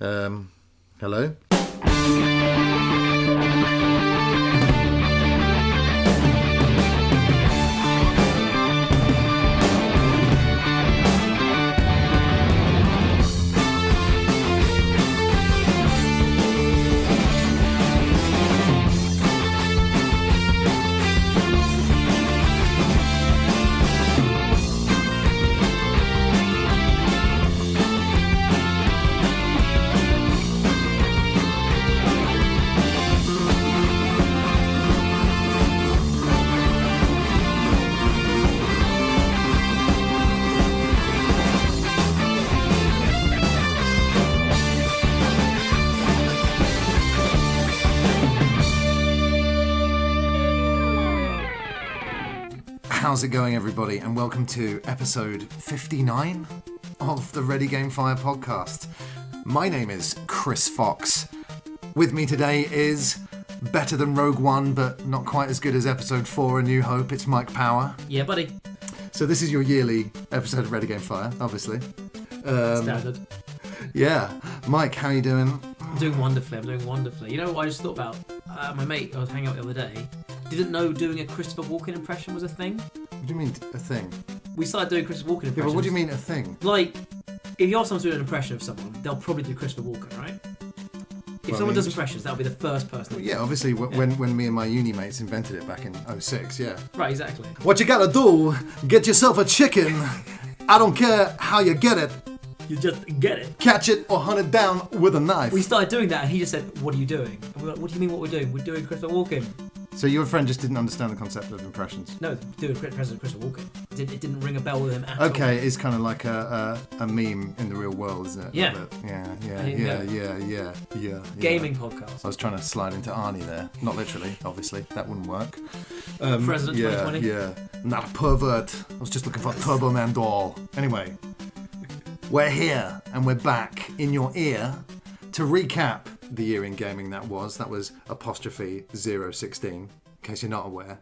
Hello? How's it going, everybody, and welcome to episode 59 of the Ready Game Fire podcast. My name is Chris Fox. With me today is better than Rogue One, but not quite as good as episode 4, A New Hope. It's Mike Power. Yeah, buddy. So this is your yearly episode of Ready Game Fire, obviously. Standard. Yeah. Mike, how you doing? I'm doing wonderfully. You know what I just thought about? My mate I was hanging out the other day didn't know doing a Christopher Walken impression was a thing. What do you mean, a thing? We started doing Christopher Walken impressions. Yeah, but what do you mean, a thing? Like, if you ask someone to do an impression of someone, they'll probably do Christopher Walken, right? If someone does impressions, that'll be the first person. Well, yeah, obviously, when me and my uni mates invented it back in 06, yeah. Right, exactly. What you gotta do, get yourself a chicken. I don't care how you get it. You just get it. Catch it or hunt it down with a knife. We started doing that and he just said, what are you doing? And we were like, what do you mean what we're doing? We're doing Christopher Walken. So your friend just didn't understand the concept of impressions? No, doing President Christopher Walken. It didn't ring a bell with him at all. Okay, it's kind of like a meme in the real world, isn't it? Yeah. Yeah. Gaming podcast. I was trying to slide into Arnie there. Not literally, obviously. That wouldn't work. President 2020. Yeah. Not a pervert. I was just looking for a Turbo Man doll. Anyway, we're here and we're back in your ear to recap the year in gaming that was apostrophe 016, in case you're not aware.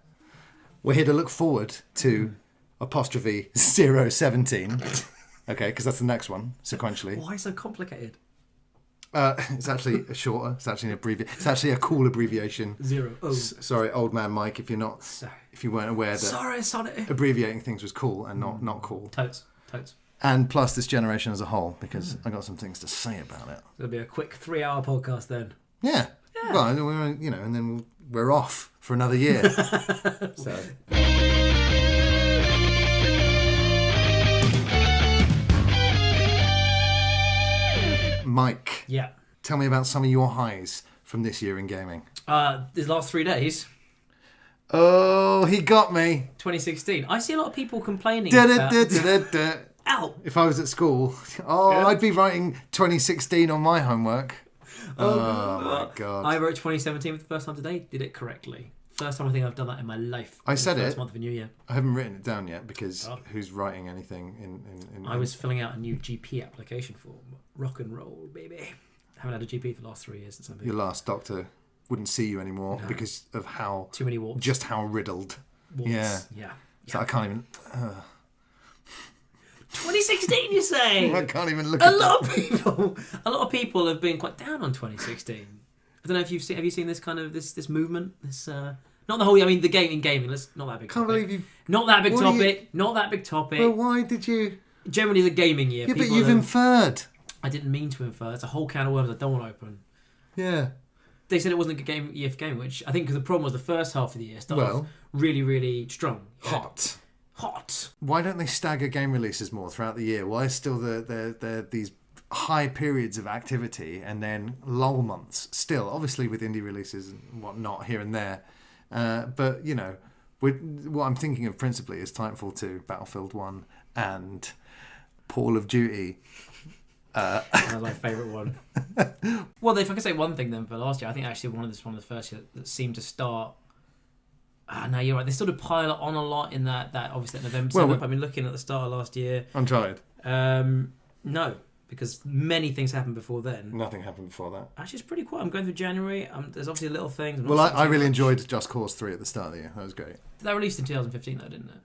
We're here to look forward to apostrophe 017, okay, because that's the next one, sequentially. Why so complicated? It's actually shorter, it's actually it's actually a cool abbreviation. 0. Oh. Sorry, old man Mike, if you weren't aware that abbreviating things was cool and not cool. Totes. And plus this generation as a whole, because I got some things to say about it. It'll be a quick 3-hour podcast then. Yeah. Well, and then we're off for another year. So. Mike. Yeah. Tell me about some of your highs from this year in gaming. These last 3 days. Oh, he got me. 2016. I see a lot of people complaining about... Ow. If I was at school, I'd be writing 2016 on my homework. Oh my God. I wrote 2017 for the first time today. Did it correctly. First time I think I've done that in my life. I said it. First month of a new year. I haven't written it down yet because who's writing anything in I was filling out a new GP application form. Rock and roll, baby. Haven't had a GP for the last 3 years since I've been. Your last doctor wouldn't see you anymore because of how... Too many warts. Just how riddled. Warts. Yeah. So I can't even... 2016, you say? I can't even look at A lot of people have been quite down on 2016. I don't know if have you seen this kind of this movement? This not the whole. I mean, the gaming. Let's not that big. Can't topic. believe you. Not that big topic. Not that big topic. Well, why did you? Generally, the gaming year. Yeah, but you've inferred. I didn't mean to infer. It's a whole can of worms I don't want to open. Yeah. They said it wasn't a good year for gaming, which I think because the problem was the first half of the year started off really, really strong. Hot. Why don't they stagger game releases more throughout the year? Why is still there these high periods of activity and then lull months still? Obviously with indie releases and whatnot here and there. But, what I'm thinking of principally is Titanfall 2, Battlefield 1 and Call of Duty. That's my favourite one. Well, if I could say one thing then for last year, I think actually one of the first year that seemed to start... no, you're right. They sort of pile on a lot in that obviously that November setup. I've been looking at the start of last year. Uncharted? No, because many things happened before then. Nothing happened before that. Actually, it's pretty quiet. I'm going through January. There's obviously little things. Well, I really enjoyed Just Cause 3 at the start of the year. That was great. That released in 2015 though, didn't it?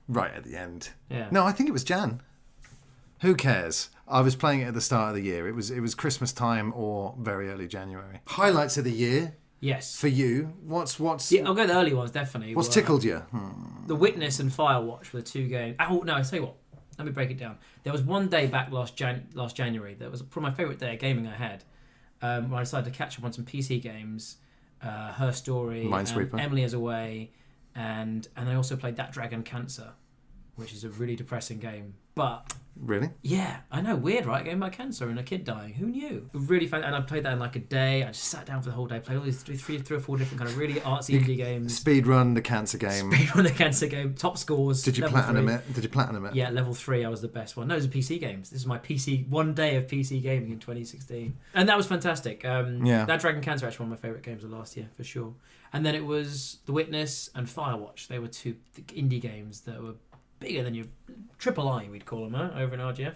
Right at the end. Yeah. No, I think it was Jan. Who cares? I was playing it at the start of the year. It was Christmas time or very early January. Highlights of the year Yes. for you. What's Yeah, I'll go the early ones, definitely. what's tickled you? The Witness and Firewatch were the two games. Oh, no, I tell you what. Let me break it down. There was one day back last January that was probably my favourite day of gaming I had, where I decided to catch up on some PC games, Her Story, Minesweeper. Emily is Away, and I also played That Dragon Cancer, which is a really depressing game. But Really? yeah, I know, weird, right? A game about cancer and a kid dying. Who knew? Really fun, and I played that in like a day. I just sat down for the whole day, played all these three or four different kind of really artsy indie games. Speedrun the cancer game. Speedrun the cancer game, top scores. Did you level platinum 3. it? Did you platinum it? Yeah, level 3. I was the best one. No, those are PC games. This is my PC one day of PC gaming in 2016, and that was fantastic. That Dragon Cancer actually one of my favourite games of last year for sure. And then it was The Witness and Firewatch. They were two indie games that were bigger than your triple I, we'd call them, over in RGF.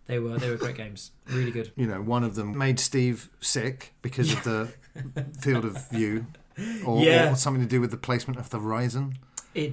They were great games, really good. You know, one of them made Steve sick because of the field of view, or something to do with the placement of the horizon. They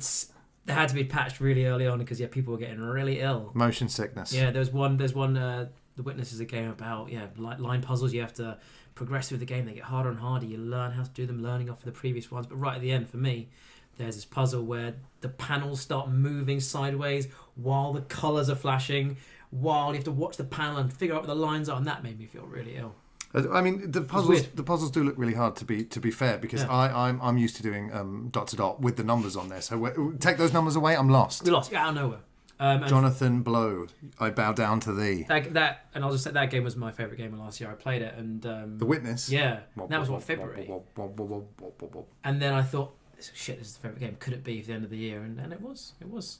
had to be patched really early on because people were getting really ill. Motion sickness. Yeah, there's one. The Witness is a game about line puzzles. You have to progress through the game. They get harder and harder. You learn how to do them, learning off of the previous ones. But right at the end, for me, there's this puzzle where the panels start moving sideways while the colours are flashing, while you have to watch the panel and figure out what the lines are, and that made me feel really ill. I mean, the puzzles do look really hard to be fair, because I'm used to doing dot to dot with the numbers on there. So take those numbers away, I'm lost. We're lost, out of nowhere. Jonathan Blow, I bow down to thee. That, and I'll just say that game was my favourite game of last year. I played it, and The Witness. Yeah, that was February. And then I thought, shit, this is the favourite game. Could it be for the end of the year? And it was.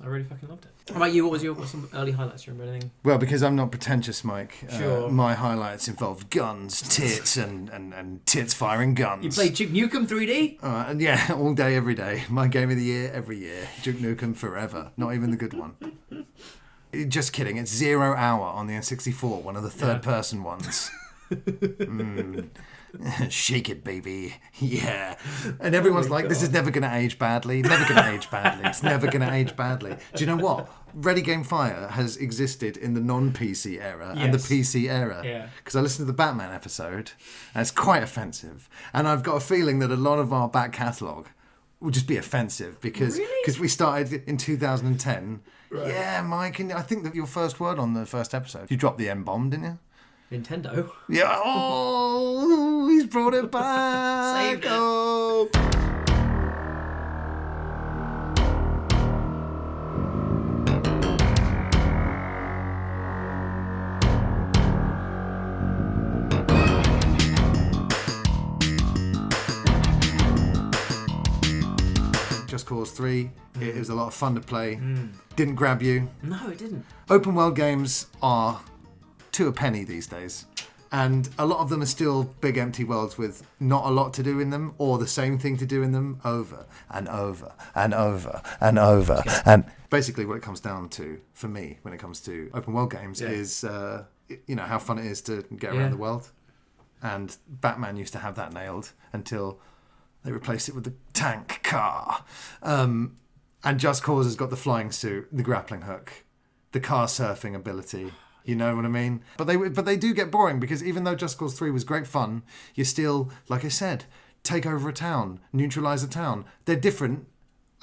I really fucking loved it. How about you? What's some early highlights? You remember anything? Well, because I'm not pretentious, Mike. Sure. My highlights involved guns, tits, and tits firing guns. You played Duke Nukem 3D? And yeah, all day, every day. My game of the year, every year. Duke Nukem forever. Not even the good one. Just kidding. It's 0 Hour on the N64, one of the third-person ones. Shake it, baby. Yeah. And everyone's like, this is never going to age badly. Never going to age badly. It's never going to age badly. Do you know what? Ready Game Fire has existed in the non-PC era and the PC era. Yeah. Because I listened to the Batman episode, and it's quite offensive. And I've got a feeling that a lot of our back catalogue will just be offensive because we started in 2010. Right. Yeah, Mike, and I think that your first word on the first episode, you dropped the M-bomb, didn't you? Nintendo. Yeah. Oh, he's brought it back. Saved it. Oh. Just Cause 3. It was a lot of fun to play. Didn't grab you. No, it didn't. Open world games are to a penny these days, and a lot of them are still big empty worlds with not a lot to do in them, or the same thing to do in them over and over and over and over. And basically what it comes down to for me when it comes to open world games is how fun it is to get around the world. And Batman used to have that nailed until they replaced it with the tank car. And Just Cause has got the flying suit, the grappling hook, the car surfing ability. You know what I mean? But they do get boring, because even though Just Cause 3 was great fun, you still, like I said, take over a town, neutralise a town. They're different.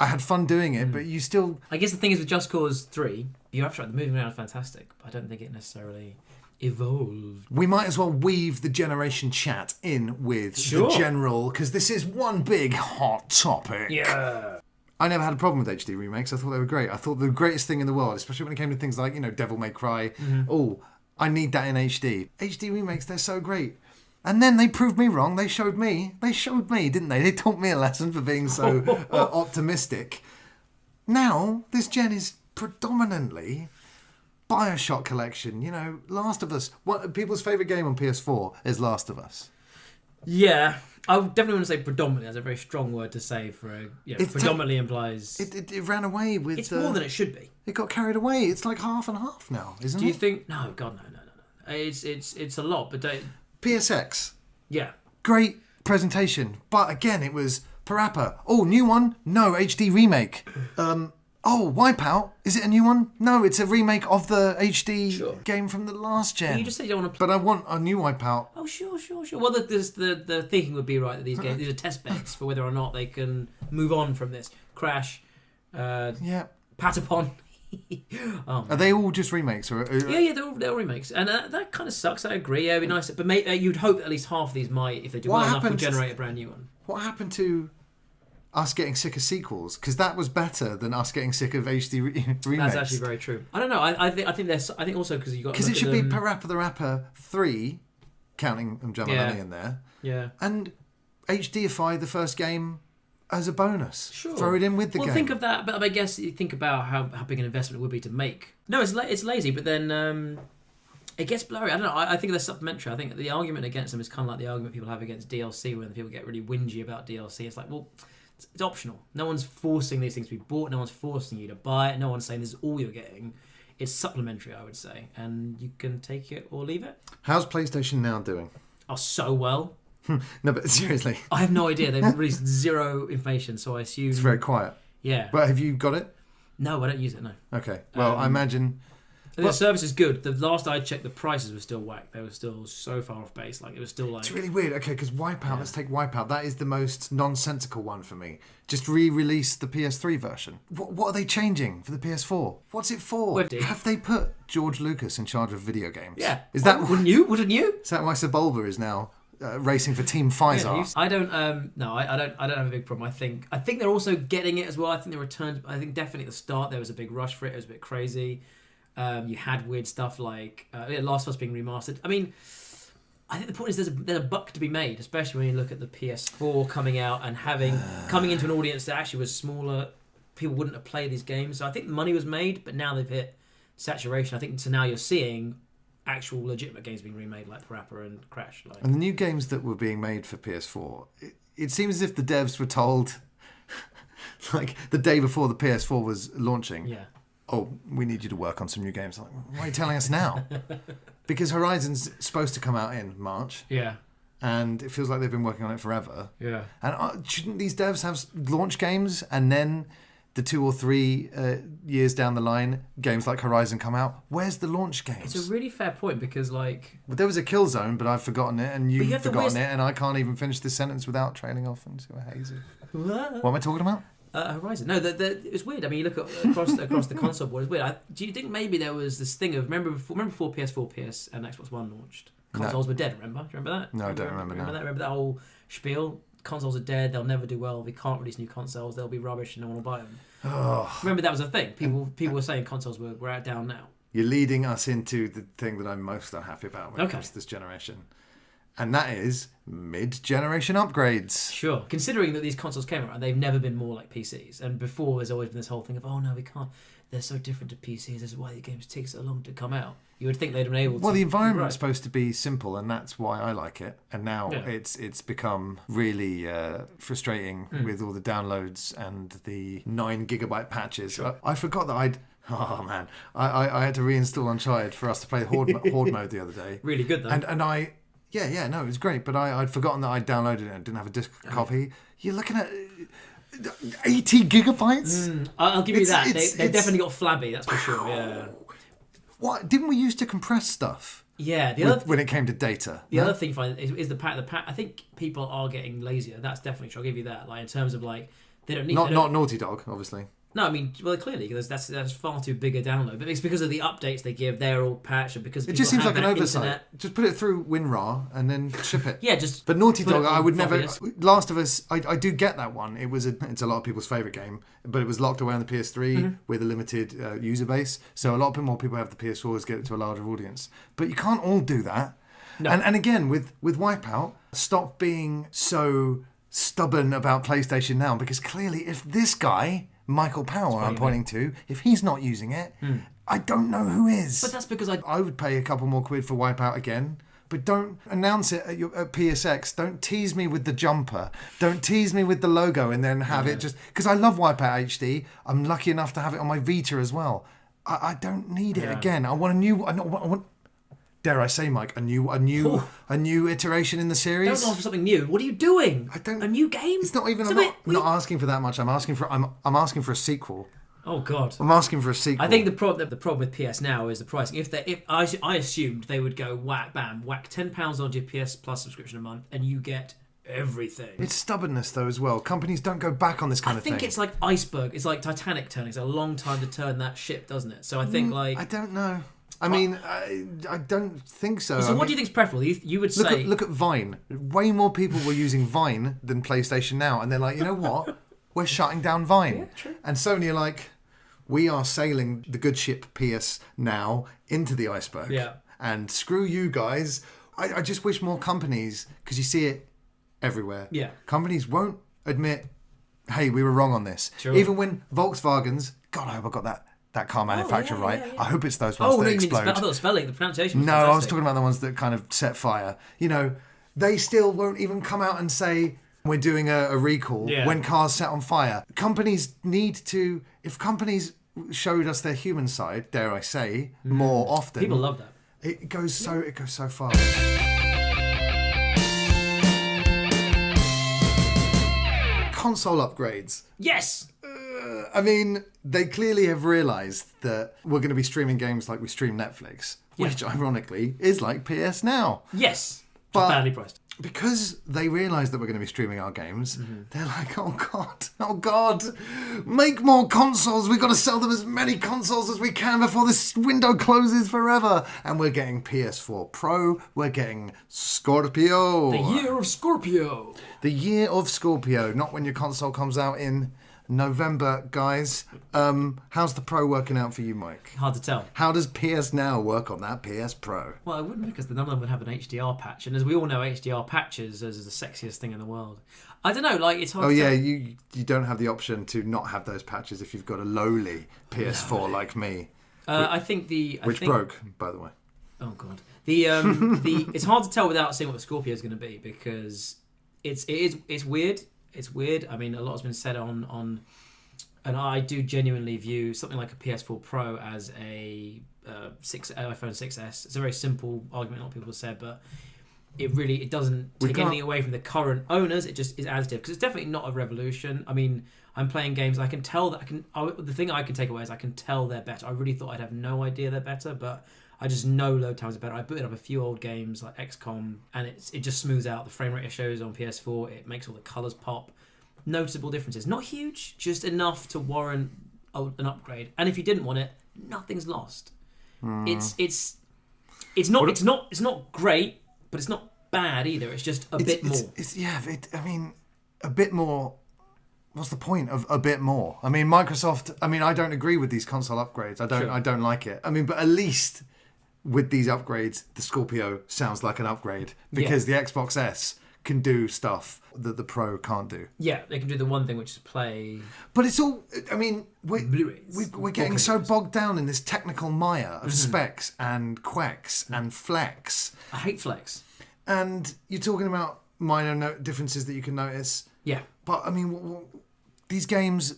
I had fun doing it, but you still... I guess the thing is with Just Cause 3, you're absolutely right, the moving around is fantastic, but I don't think it necessarily evolved. We might as well weave the generation chat in with the general, because this is one big hot topic. Yeah. I never had a problem with HD remakes. I thought they were great. I thought the greatest thing in the world, especially when it came to things like, Devil May Cry. Oh, I need that in HD. HD remakes, they're so great. And then they proved me wrong. They showed me, didn't they? They taught me a lesson for being so optimistic. Now, this gen is predominantly Bioshock collection. Last of Us. People's favourite game on PS4 is Last of Us. Yeah. I definitely want to say predominantly. That's a very strong word to say for predominantly implies... It ran away with... It's more than it should be. It got carried away. It's like half and half now, isn't it? Do you think... No, God, no. It's a lot, but don't... PSX. Yeah. Great presentation. But again, it was Parappa. Oh, new one? No, HD remake. Oh, Wipeout? Is it a new one? No, it's a remake of the HD game from the last gen. You just said you don't want to play. But I want a new Wipeout. Oh, sure. Well, the thinking would be right that these games, these are test beds for whether or not they can move on from this. Crash, Patapon. Are they all just remakes? Or, Yeah, they're all remakes, and that kind of sucks. I agree. Yeah, it'd be nice, but you'd hope at least half of these might, if they do well enough, will generate a brand new one. What happened to us getting sick of sequels? Because that was better than us getting sick of HD remakes. That's actually very true. I don't know. I think also because you got because it should be Parappa the Rapper 3, counting Jamalani in there. Yeah, and HDify the first game as a bonus. Sure. Throw it in with the game. Well, think of that, but I guess you think about how big an investment it would be to make. No, it's lazy, but then it gets blurry. I don't know. I think they're supplementary. I think the argument against them is kind of like the argument people have against DLC when people get really whingy about DLC. It's like, well, it's optional. No one's forcing these things to be bought. No one's forcing you to buy it. No one's saying this is all you're getting. It's supplementary, I would say, and you can take it or leave it. How's PlayStation Now doing? Oh, so well. No, but seriously. I have no idea. They've released zero information, so I assume... It's very quiet. Yeah. But have you got it? No, I don't use it, no. Okay. Well, I imagine... The service is good. The last I checked, the prices were still whack. They were still so far off base. Like, it was still like... It's really weird. Okay, because Wipeout, let's take Wipeout. That is the most nonsensical one for me. Just re-release the PS3 version. What are they changing for the PS4? What's it for? Have they put George Lucas in charge of video games? Yeah. Is that... Wouldn't you? Is that why Sebulba is now... racing for Team Pfizer. Yeah, I don't have a big problem. I think they're also getting it as well. I think they returned. I think definitely at the start there was a big rush for it. It was a bit crazy. You had weird stuff like Last of Us being remastered. I mean, I think the point is there's a buck to be made, especially when you look at the PS4 coming out and coming into an audience that actually was smaller. People wouldn't have played these games, so I think the money was made, but now they've hit saturation. I think so now you're seeing actual legitimate games being remade like Parappa and Crash. And the new games that were being made for PS4, it seems as if the devs were told, like the day before the PS4 was launching, oh, we need you to work on some new games. Like, why are you telling us now? Because Horizon's supposed to come out in March. Yeah. And it feels like they've been working on it forever. Yeah. And shouldn't these devs have launch games and then the 2 or 3 years down the line, games like Horizon come out? Where's the launch games? It's a really fair point because, like... Well, there was a Killzone, but I've forgotten it, and you've forgotten it, and I can't even finish this sentence without trailing off into a hazy. What am I talking about? Horizon. No, it's weird. I mean, you look across the console board, it's weird. Do you think maybe there was this thing of... Remember before PS4, PS, and Xbox One launched? Consoles were dead, remember? Do you remember that? No, I don't remember that? Remember that whole spiel? Consoles are dead, they'll never do well, we can't release new consoles, they'll be rubbish and no one will buy them. Oh. Remember that was a thing. People were saying consoles were out down now. You're leading us into the thing that I'm most unhappy about when it comes to this generation. And that is mid-generation upgrades. Sure. Considering that these consoles came around, they've never been more like PCs. And before, there's always been this whole thing of, oh no, we can't. They're so different to PCs. This is why the games take so long to come out. You would think they'd have been able to. Well, the environment's supposed to be simple, and that's why I like it. And now it's become really frustrating with all the downloads and the 9 gigabyte patches. Sure. I forgot that oh man, I had to reinstall Uncharted for us to play Horde mode the other day. Really good though. And I no, it was great. But I'd forgotten that I downloaded it and didn't have a disc copy. You're looking at 80 gigabytes. I'll give you that. They definitely got flabby. That's for sure. Yeah. What didn't we used to compress stuff? Yeah, when it came to data. The other thing you find is the pack. I think people are getting lazier. That's definitely true. I'll give you that. Like in terms of like they don't need not Naughty Dog, obviously. No, I mean, well, clearly because that's far too big a download. But it's because of the updates they give. They're all patched, and because it just seems like an oversight. Internet. Just put it through WinRAR and then ship it. Yeah, just. But Naughty Dog, I would never. Last of Us, I do get that one. It's a lot of people's favorite game, but it was locked away on the PS3 with a limited user base. So a lot more people have the PS4s, get it to a larger audience. But you can't all do that. No. And again with Wipeout, stop being so stubborn about PlayStation Now, because clearly if this guy, Michael Powell, I'm pointing to, if he's not using it, I don't know who is. But that's because I would pay a couple more quid for Wipeout again, but don't announce it at PSX. Don't tease me with the jumper. Don't tease me with the logo and then have it just... Because I love Wipeout HD. I'm lucky enough to have it on my Vita as well. I don't need it again. I want a new... I want, dare I say, Mike, a new iteration in the series. Don't offer something new. What are you doing? A new game? It's not even. I'm not asking for that much. I'm asking for a sequel. Oh God. I'm asking for a sequel. I think the problem with PS Now is the pricing. If I assumed they would go whack £10 on your PS Plus subscription a month, and you get everything. It's stubbornness, though, as well. Companies don't go back on this kind of thing. I think it's like iceberg. It's like Titanic turning. It's a long time to turn that ship, doesn't it? So I think I don't know. I mean, I don't think so. So what do you think is preferable? You would say... Look at Vine. Way more people were using Vine than PlayStation Now. And they're like, you know what? We're shutting down Vine. Yeah, true. And Sony are like, we are sailing the good ship PS Now into the iceberg. Yeah. And screw you guys. I just wish more companies, because you see it everywhere. Yeah. Companies won't admit, hey, we were wrong on this. Sure. Even when Volkswagens, God, I hope I got that car manufacturer right. Yeah. I hope it's those ones that explode. I thought the spelling, the pronunciation was No, fantastic. I was talking about the ones that kind of set fire. You know, they still won't even come out and say we're doing a recall when cars set on fire. Companies need to, if companies showed us their human side, dare I say, more often. People love that. It goes so far. Console upgrades. Yes! I mean, they clearly have realised that we're going to be streaming games like we stream Netflix, which ironically is like PS Now. Yes! But badly priced. Because they realise that we're going to be streaming our games, they're like, oh God, make more consoles. We've got to sell them as many consoles as we can before this window closes forever. And we're getting PS4 Pro, we're getting Scorpio. The year of Scorpio. The year of Scorpio, not when your console comes out in November, guys. How's the Pro working out for you, Mike? Hard to tell. How does PS Now work on that PS Pro? Well, I wouldn't, because none of them would have an HDR patch. And as we all know, HDR patches is the sexiest thing in the world. I don't know, like, it's hard to tell. You don't have the option to not have those patches if you've got a lowly PS4 like me. Which broke, by the way. Oh, God. It's hard to tell without seeing what the Scorpio is going to be, because it's weird. It's weird. I mean, a lot has been said on and I do genuinely view something like a PS4 Pro as a iPhone 6S. It's a very simple argument, a lot of people have said, but it doesn't take anything away from the current owners. It just is additive, because it's definitely not a revolution. I mean, I'm playing games. I can tell that the thing I can take away is I can tell they're better. I really thought I'd have no idea they're better, but I just know load times are better. I booted up a few old games like XCOM, and it just smooths out. The frame rate it shows on PS4. It makes all the colours pop. Noticeable differences. Not huge, just enough to warrant an upgrade. And if you didn't want it, nothing's lost. It's not great, but it's not bad either. It's just a bit more. A bit more. What's the point of a bit more? I mean, Microsoft. I mean, I don't agree with these console upgrades. I don't like it. I mean, but at least with these upgrades, the Scorpio sounds like an upgrade, because the Xbox S can do stuff that the Pro can't do. Yeah, they can do the one thing, which is play. But it's all. I mean, Blu-rays. we're getting so bogged down in this technical mire of specs and quecks and flex. I hate flex. And you're talking about minor differences that you can notice. Yeah. But I mean, these games,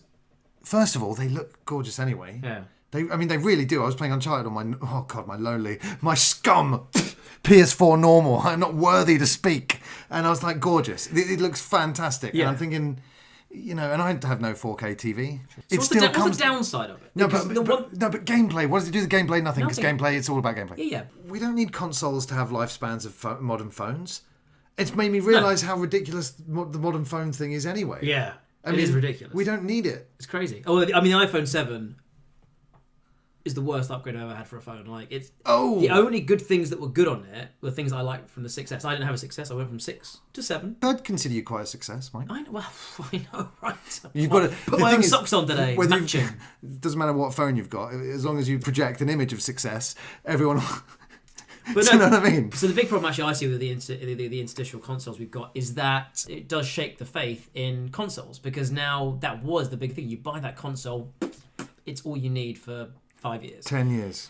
first of all, they look gorgeous anyway. Yeah. They really do. I was playing Uncharted on my scum PS4 normal. I'm not worthy to speak. And I was like, gorgeous. It looks fantastic. Yeah. And I'm thinking, and I have no 4K TV. So what's the downside of it? No, but gameplay. What does it do to gameplay? Nothing, because gameplay, it's all about gameplay. Yeah. We don't need consoles to have lifespans of modern phones. It's made me realise how ridiculous the modern phone thing is anyway. Yeah. It is ridiculous. We don't need it. It's crazy. Oh, I mean, the iPhone 7 is the worst upgrade I've ever had for a phone. Like, it's the only good things that were good on it were things I liked from the 6S. I didn't have a 6S. I went from 6 to 7. I'd consider you quite a success, Mike. I know. Well, I know, right? You've got to put my own socks on today. Matching. Doesn't matter what phone you've got, as long as you project an image of success, everyone. But do you know what I mean? So the big problem actually I see with the interstitial consoles we've got is that it does shake the faith in consoles, because now that was the big thing. You buy that console, it's all you need for 5 years. 10 years.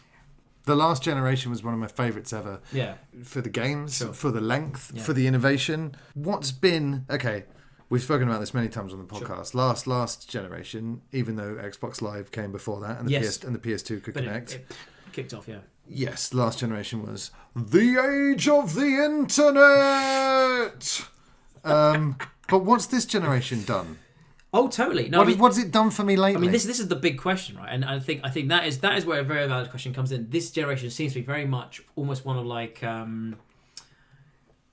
The last generation was one of my favourites ever. Yeah. For the games, for the length, for the innovation. What's been... Okay, we've spoken about this many times on the podcast. Sure. Last generation, even though Xbox Live came before that and the PS2 could connect. It kicked off, yeah. Yes, last generation was the age of the internet. But what's this generation done? Oh, totally. No, What's it done for me lately? I mean, this is the big question, right? And I think that is where a very valid question comes in. This generation seems to be very much almost one of like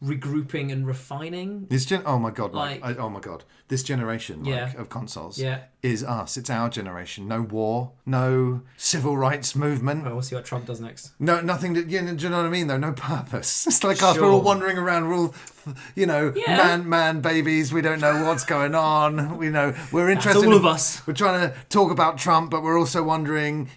regrouping and refining. Oh my god! Oh my god! This generation of consoles is us. It's our generation. No war, no civil rights movement. Well, we'll see what Trump does next. No, nothing. Do you know what I mean? Though, no purpose. It's like us. We're all wandering around. We're all, man, babies. We don't know what's going on. We're interested. That's all of us. We're trying to talk about Trump, but we're also wondering,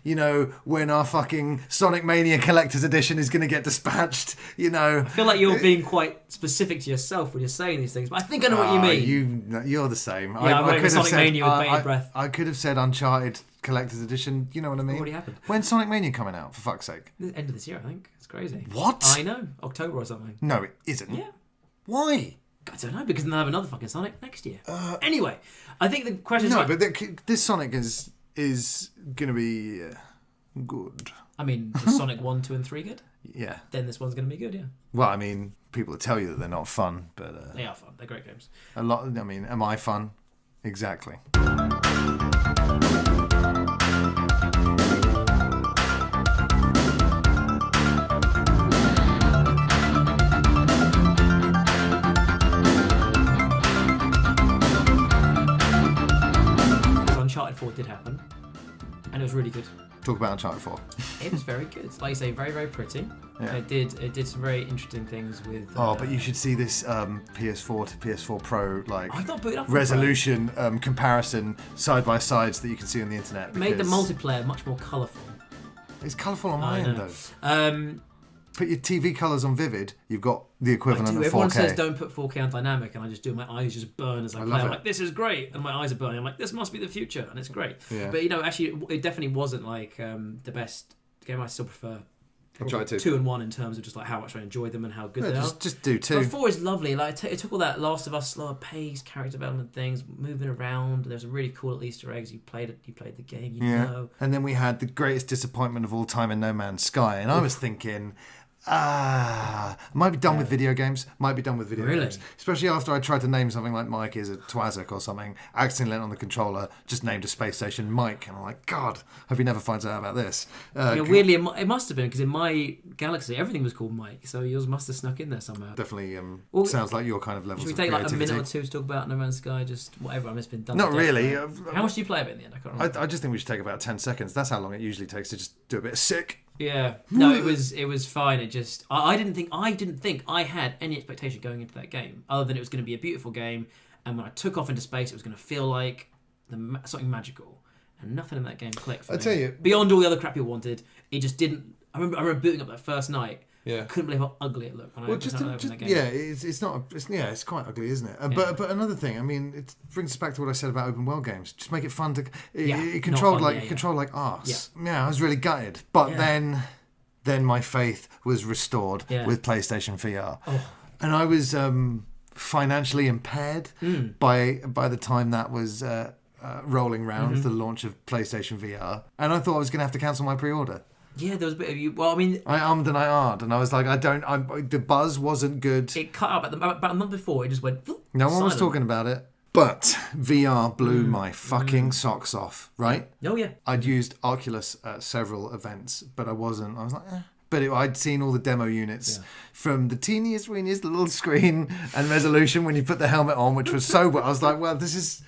when our fucking Sonic Mania Collector's Edition is going to get dispatched. I feel like you're being quite specific to yourself when you're saying these things, but I think I know what you mean. You're the same. Yeah, I'm waiting for Sonic Mania with bated breath. I could have said Uncharted Collector's Edition. You know what I mean? Already happened. When's Sonic Mania coming out? For fuck's sake! The end of this year, I think. It's crazy. What? I know. October or something. No, it isn't. Yeah. Why? I don't know, because then they'll have another fucking Sonic next year. Anyway, I think the question is... No, but this Sonic is going to be good. I mean, is Sonic 1, 2 and 3 good? Yeah. Then this one's going to be good, yeah. Well, I mean, people tell you that they're not fun, but... they are fun. They're great games. Am I fun? Exactly. Uncharted 4 did happen, and it was really good. Talk about Uncharted 4. It was very good. Like you say, very, very pretty. Yeah. It did some very interesting things with... but you should see this PS4 to PS4 Pro I've not put it up on resolution comparison side by sides that you can see on the internet. It made the multiplayer much more colourful. It's colourful on my end though. Put your TV colours on Vivid, you've got the equivalent of 4K. Everyone says don't put 4K on dynamic, and I just do. My eyes just burn as I play. I'm like, this is great, and my eyes are burning. I'm like, this must be the future, and it's great. Yeah. But actually, it definitely wasn't like the best game. I still prefer. I tried 2 and 1 in terms of just like how much I enjoyed them and how good they are. Just do 2. But 4 is lovely. Like it took all that Last of Us slower pace, character development things, moving around. There's some really cool little Easter eggs. You played the game. You know. And then we had the greatest disappointment of all time in No Man's Sky, and I was thinking. Might be done with video games. Games. Especially after I tried to name something like Mike is a Twazak or something. Accidentally on the controller, just named a space station Mike, and I'm like, God, hope he never finds out about this. Weirdly, it must have been because in my galaxy everything was called Mike, so yours must have snuck in there somehow. Definitely sounds like your kind of levels. Should we take like a minute or two to talk about No Man's Sky? Just whatever. I mean, it's been done. Not really. How much do you play of it in the end? I can't remember. I just think we should take about 10 seconds. That's how long it usually takes to just do a bit of sick. Yeah, no, it was fine. It just I didn't think I had any expectation going into that game other than it was going to be a beautiful game, and when I took off into space, it was going to feel like something magical, and nothing in that game clicked for me. I tell you, beyond all the other crap people wanted, it just didn't. I remember booting up that first night. Yeah, I couldn't believe how ugly it looked when I opened that game. Yeah, it's quite ugly, isn't it? But another thing, I mean, it brings us back to what I said about open world games. Just make it fun to. It controlled like arse. Yeah, I was really gutted, but then my faith was restored with PlayStation VR, and I was financially impaired by the time that was rolling round the launch of PlayStation VR, and I thought I was going to have to cancel my pre-order. Yeah, there was a bit of you. Well, I mean, I ummed and I ahed, and I was like, the buzz wasn't good. It cut out about a month before. It just went. No one was talking about it. But VR blew my fucking socks off, right? Oh yeah. I'd used Oculus at several events, but I was like, eh. But I'd seen all the demo units from the teeniest, weeniest little screen and resolution when you put the helmet on, which was so. I was like, well, this is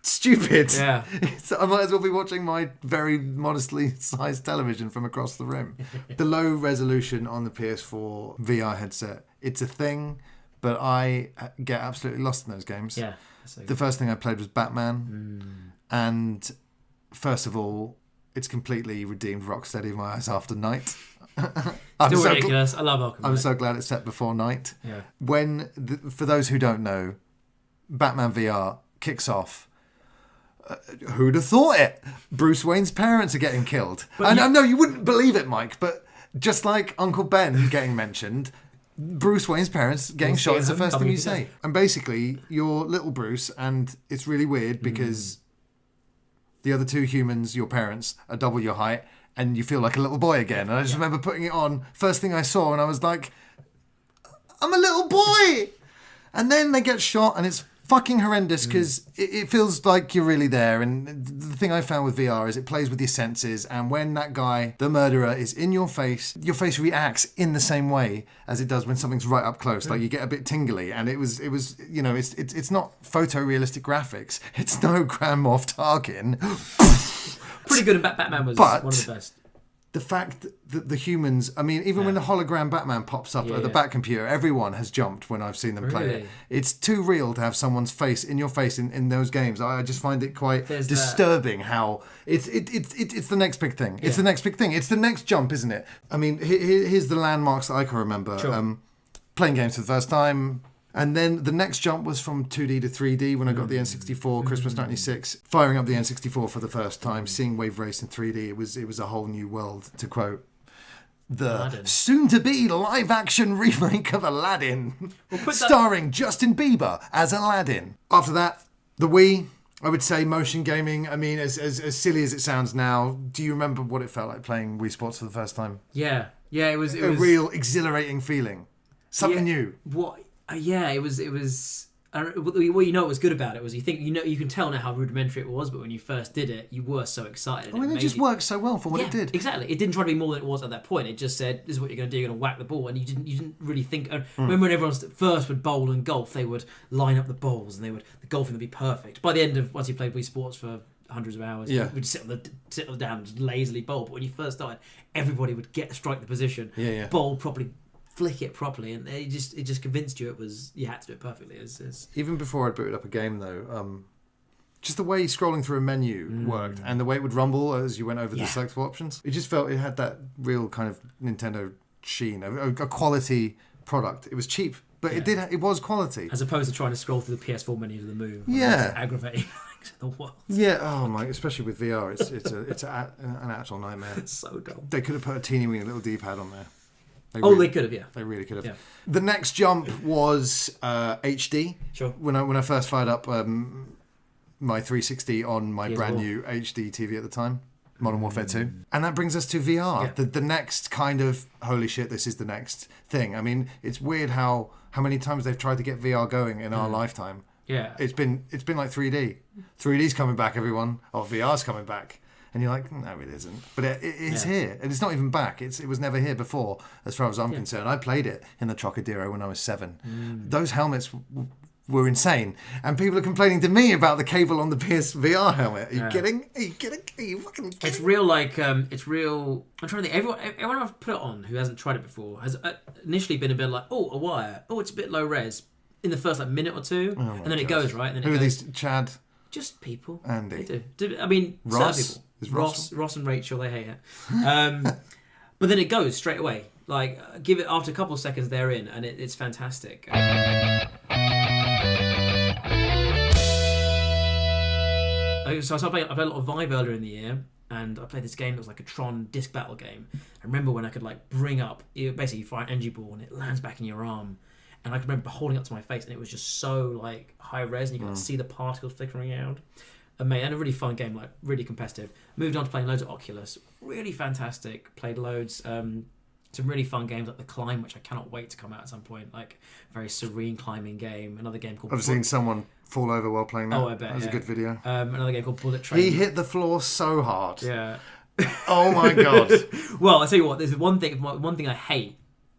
stupid. Yeah. So I might as well be watching my very modestly sized television from across the room. The low resolution on the PS4 VR headset, it's a thing, but I get absolutely lost in those games. Yeah. The first thing I played was Batman, and first of all, it's completely redeemed Rocksteady in my eyes after Night. Still ridiculous. I love Arkham. I'm so glad it's set before Night. Yeah. For those who don't know, Batman VR kicks off. Who'd have thought it? Bruce Wayne's parents are getting killed. I know you wouldn't believe it, Mike, but just like Uncle Ben getting mentioned, Bruce Wayne's parents getting shot is the first thing you say. And basically, you're little Bruce, and it's really weird because the other two humans, your parents, are double your height, and you feel like a little boy again. And I just remember putting it on, first thing I saw, and I was like, I'm a little boy! And then they get shot, and it's fucking horrendous because it feels like you're really there. And the thing I found with VR is it plays with your senses. And when that guy, the murderer, is in your face reacts in the same way as it does when something's right up close. Like you get a bit tingly. And it was it's not photorealistic graphics. It's no Grand Moff Tarkin. Pretty good, and Batman was one of the best. The fact that the humans, I mean, even when the hologram Batman pops up at the Bat computer, everyone has jumped when I've seen them play it. It's too real to have someone's face in your face in those games. I just find it quite disturbing how it's the next big thing. It's the next big thing. It's the next jump, isn't it? I mean, here's the landmarks that I can remember. Sure. Playing games for the first time. And then the next jump was from 2D to 3D when I got the N64, Christmas 96. Firing up the N64 for the first time, seeing Wave Race in 3D, it was a whole new world, to quote the soon-to-be live-action remake of Aladdin, starring Justin Bieber as Aladdin. After that, the Wii, I would say motion gaming. I mean, as silly as it sounds now, do you remember what it felt like playing Wii Sports for the first time? Yeah, it was a real exhilarating feeling. Something new. What? It was. What you know what was good about it was you can tell now how rudimentary it was, but when you first did it, you were so excited. It just worked so well for what it did. Exactly. It didn't try to be more than it was at that point. It just said, "This is what you're going to do. You're going to whack the ball," and you didn't really think. Remember when everyone first would bowl and golf, they would line up the balls and the golfing would be perfect. By the end of once you played Wii Sports for hundreds of hours, you would sit down and just lazily bowl. But when you first started, everybody would strike the position, bowl properly, flick it properly, and it just convinced you you had to do it perfectly. Even before I'd booted up a game though, just the way scrolling through a menu worked and the way it would rumble as you went over the selectable options, it just felt it had that real kind of Nintendo sheen, a quality product. It was cheap, but it was quality, as opposed to trying to scroll through the PS4 menu to the Move. Aggravating. The world. Yeah, oh my! Especially with VR, it's an actual nightmare. It's so dumb. They could have put a teeny weeny little D-pad on there. They could have, yeah. They really could have. Yeah. The next jump was HD. Sure. When I first fired up my 360 on my brand new HD TV at the time, Modern Warfare 2, and that brings us to VR. Yeah. The next kind of holy shit, this is the next thing. I mean, it's weird how many times they've tried to get VR going in our lifetime. Yeah. It's been like 3D. 3D's coming back, everyone. Oh, VR's coming back. And you're like, no, it isn't. But it is here. And it's not even back. It was never here before, as far as I'm concerned. I played it in the Trocadero when I was 7. Those helmets were insane. And people are complaining to me about the cable on the PSVR helmet. Are you kidding? Are you kidding? Are you fucking kidding? It's real, it's real. I'm trying to think. Everyone I've put it on who hasn't tried it before has initially been a bit like, a wire. It's a bit low res in the first minute or two. And then it goes, right? And then who are these, Chad? Just people. Andy. They do. I mean, Ross? People. Ross and Rachel, they hate it. But then it goes straight away. Like, give it after a couple of seconds they're in, and it's fantastic. So I played a lot of Vive earlier in the year, and I played this game that was like a Tron disc battle game. I remember when I could bring up, basically you fire an energy ball and it lands back in your arm. And I can remember holding it up to my face, and it was just so high res, and you could see the particles flickering around. And a really fun game, really competitive. Moved on to playing loads of Oculus, really fantastic. Played loads, some really fun games like The Climb, which I cannot wait to come out at some point. Very serene climbing game. Another game called. I've seen someone fall over while playing that. Oh, I bet. That was a good video. Another game called Bullet Train. He hit the floor so hard. Yeah. Oh my god. Well, I tell you what. There's one thing I hate.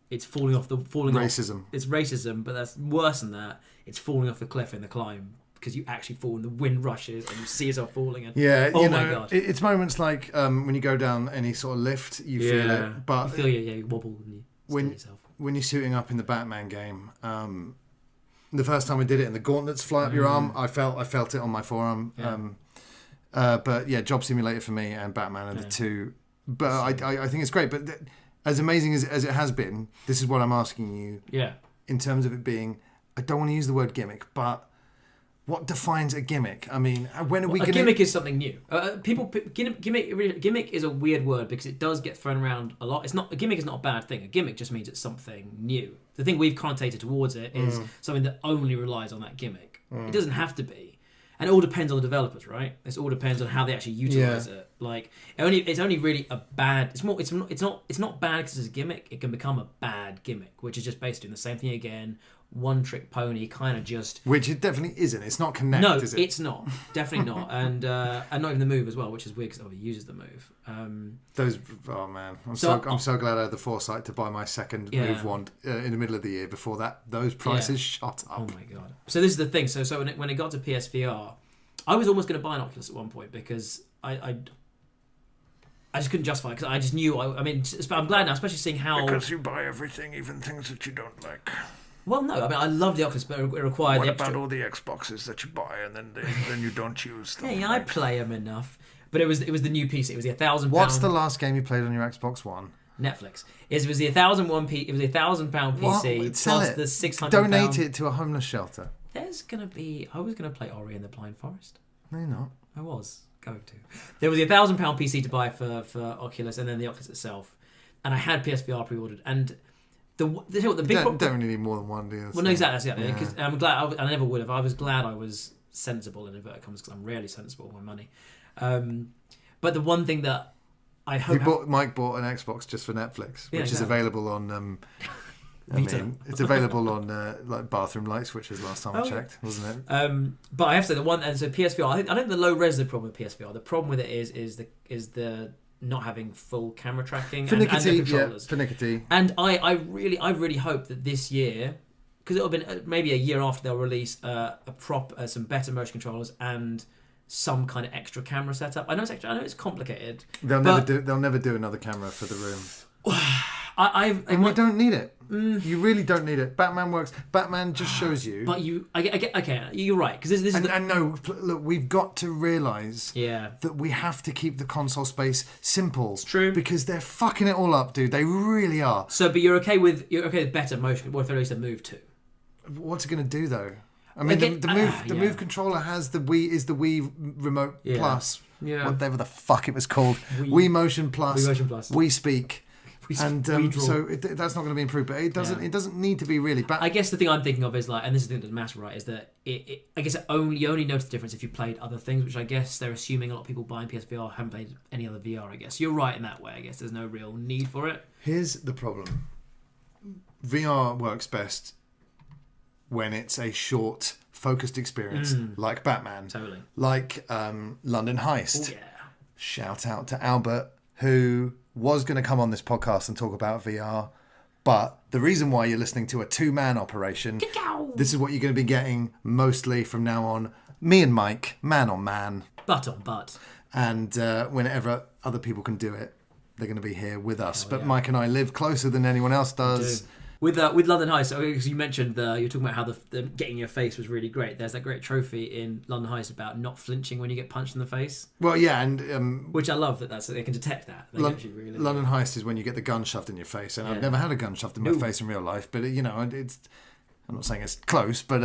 It's racism. It's racism, but that's worse than that. It's falling off the cliff in The Climb. Because you actually fall and the wind rushes and you see yourself falling. And, my God. It's moments like when you go down any sort of lift, you feel it. But you feel you wobble and you steady yourself. When you're suiting up in the Batman game, the first time I did it and the gauntlets fly up your arm, I felt it on my forearm. Yeah. But yeah, Job Simulator for me and Batman are the two. But I think it's great. But as amazing as it has been, this is what I'm asking you. Yeah. In terms of it being, I don't want to use the word gimmick, but what defines a gimmick? I mean, when are we going to... A gimmick is something new. Gimmick is a weird word because it does get thrown around a lot. A gimmick is not a bad thing. A gimmick just means it's something new. The thing we've connotated towards it is something that only relies on that gimmick. It doesn't have to be. And it all depends on the developers, right? It all depends on how they actually utilise it. Like it's only really a bad. It's not bad because it's a gimmick. It can become a bad gimmick, which is just basically doing the same thing again. One trick pony, kind of just. Which it definitely isn't. It's not Connect. No, is it? it's not. Definitely not. And not even the move as well, which is weird because he uses the move. Those. Oh man, I'm so glad I had the foresight to buy my second move wand in the middle of the year before those prices shot up. Oh my god. So this is the thing. So when it got to PSVR, I was almost going to buy an Oculus at one point because I just couldn't justify it because I just knew. I'm glad now, especially seeing how. Because you buy everything, even things that you don't like. Well, no, I mean I love the Oculus, but it required. What the extra... about all the Xboxes that you buy and then you don't use them? Yeah, I play them enough. But it was the new PC. It was the £1,000. What's the last game you played on your Xbox One? Netflix. It was the £1,000 PC plus the £600. Donate it to a homeless shelter. I was gonna play Ori and the Blind Forest. No, you're not. I was going to. There was the £1,000 PC to buy for Oculus, and then the Oculus itself, and I had PSVR pre-ordered. And the big don't really need more than one, do you? Well, no, exactly. Because I'm glad I never would have. I was glad I was sensible in inverted commas because I'm rarely sensible with my money. But the one thing that I hope Mike bought an Xbox just for Netflix, which is available on. It's available on like bathroom light switches. Last time I checked, wasn't it? But I have to say so PSVR. I think the low res is the problem with PSVR. The problem with it is the not having full camera tracking and the controllers. Finicky. And I really hope that this year, because it'll be maybe a year after they'll release some better motion controllers and some kind of extra camera setup. I know it's complicated. They'll never do another camera for the room. You don't need it. You really don't need it. Batman works. Batman just shows you. But okay, you're right because this is. And no, look, we've got to realise that we have to keep the console space simple. It's true because they're fucking it all up, dude. They really are. So, but you're okay with better motion. What if they release a Move 2? What's it going to do though? I mean, the Move controller has the Wii Remote Plus, whatever the fuck it was called, Wii Motion Plus, Wii Speak. And so that's not going to be improved, but it doesn't need to be really. I guess the thing I'm thinking of is like, and this is the thing that doesn't matter, right? Is that I guess you only notice the difference if you played other things, which I guess they're assuming a lot of people buying PSVR haven't played any other VR. I guess you're right in that way. I guess there's no real need for it. Here's the problem: VR works best when it's a short, focused experience, like Batman, totally, like London Heist. Oh, yeah. Shout out to Albert, who was going to come on this podcast and talk about VR, but the reason why you're listening to a two-man operation, this is what you're going to be getting mostly from now on. Me and Mike, man on man. Butt on butt. And whenever other people can do it, they're going to be here with us. But Mike and I live closer than anyone else does. With London Heist, because you mentioned you're talking about how the getting your face was really great. There's that great trophy in London Heist about not flinching when you get punched in the face. Well, yeah, and which I love that they can detect that. London Heist is when you get the gun shoved in your face, and I've never had a gun shoved in my face in real life, but it's. I'm not saying it's close, but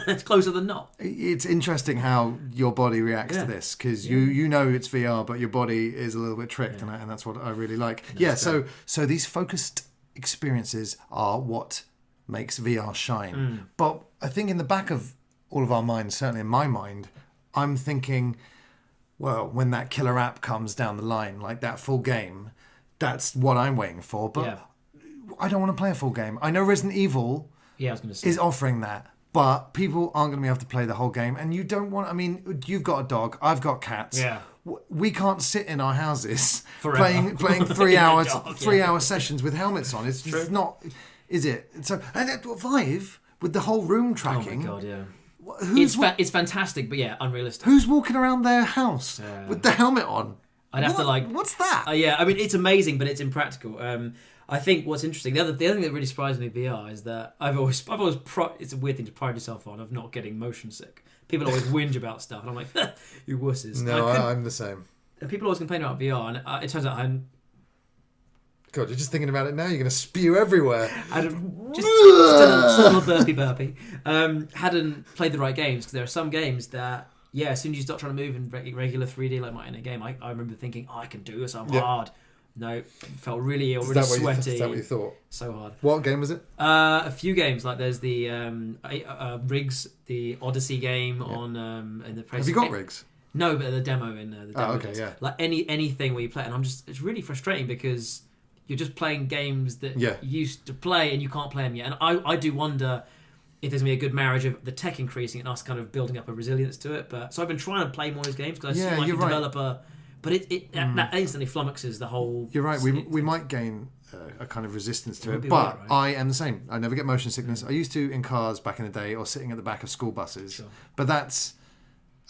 it's closer than not. It's interesting how your body reacts to this because you know it's VR, but your body is a little bit tricked, and that's what I really like. So these focused experiences are what makes VR shine. But I think in the back of all of our minds, certainly in my mind, I'm thinking, well, when that killer app comes down the line, like that full game, that's what I'm waiting for. But I don't want to play a full game. I know Resident Evil is offering that, but people aren't going to be able to play the whole game. And you don't want, I mean, you've got a dog, I've got cats. Yeah. We can't sit in our houses playing 3 hour sessions with helmets on. It's just not, is it? So and Vive with the whole room tracking. Oh my god, yeah. It's fantastic, but unrealistic. Who's walking around their house with the helmet on? I'd have to what's that? I mean, it's amazing, but it's impractical. I think what's interesting, the other thing that really surprised me with VR is that I've always it's a weird thing to pride yourself on of not getting motion sick. People always whinge about stuff, and I'm like, you wusses. No, I'm the same. And people always complain about VR, and it turns out I'm... God, you're just thinking about it now, you're going to spew everywhere. Just a little burpy. Hadn't played the right games, because there are some games that, as soon as you start trying to move in regular 3D like in a game, I remember thinking, I can do this, I'm hard. No, it felt really ill, really sweaty. Is that what you thought? So hard. What game was it? A few games. Like there's the Riggs, the Odyssey game on in the. Have you got Riggs? No, but the demo in the demo. okay, yeah. Like anything where you play, and it's really frustrating because you're just playing games that you used to play and you can't play them yet. And I do wonder if there's going to be a good marriage of the tech increasing and us kind of building up a resilience to it. But so I've been trying to play more of those games because I seem like a developer, but that instantly flummoxes the whole. You're right. We might gain a kind of resistance to it, but right? I am the same. I never get motion sickness. I used to in cars back in the day, or sitting at the back of school buses. Sure. But that's.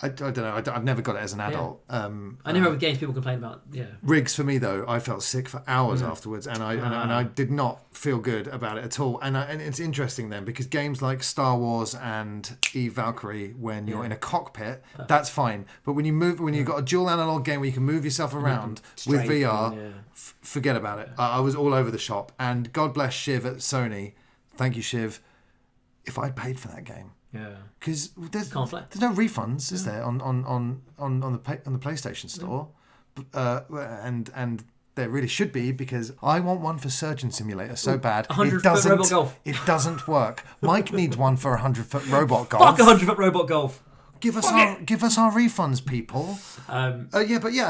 I don't know. I've never got it as an adult. I never with games people complain about. Yeah. Rigs for me though, I felt sick for hours afterwards, and I did not feel good about it at all. And it's interesting then because games like Star Wars and Eve Valkyrie, when you're in a cockpit, that's fine. But when you've got a dual analog game where you can move yourself around with VR, forget about it. I was all over the shop, and God bless Shiv at Sony. Thank you, Shiv. If I'd paid for that game. Yeah, because there's no refunds, is there, on the PlayStation Store, and there really should be, because I want one for Surgeon Simulator so bad. 100-foot robot golf. It doesn't work. Mike needs one for 100-foot robot golf. Fuck 100-foot robot golf. Give us our refunds, people. I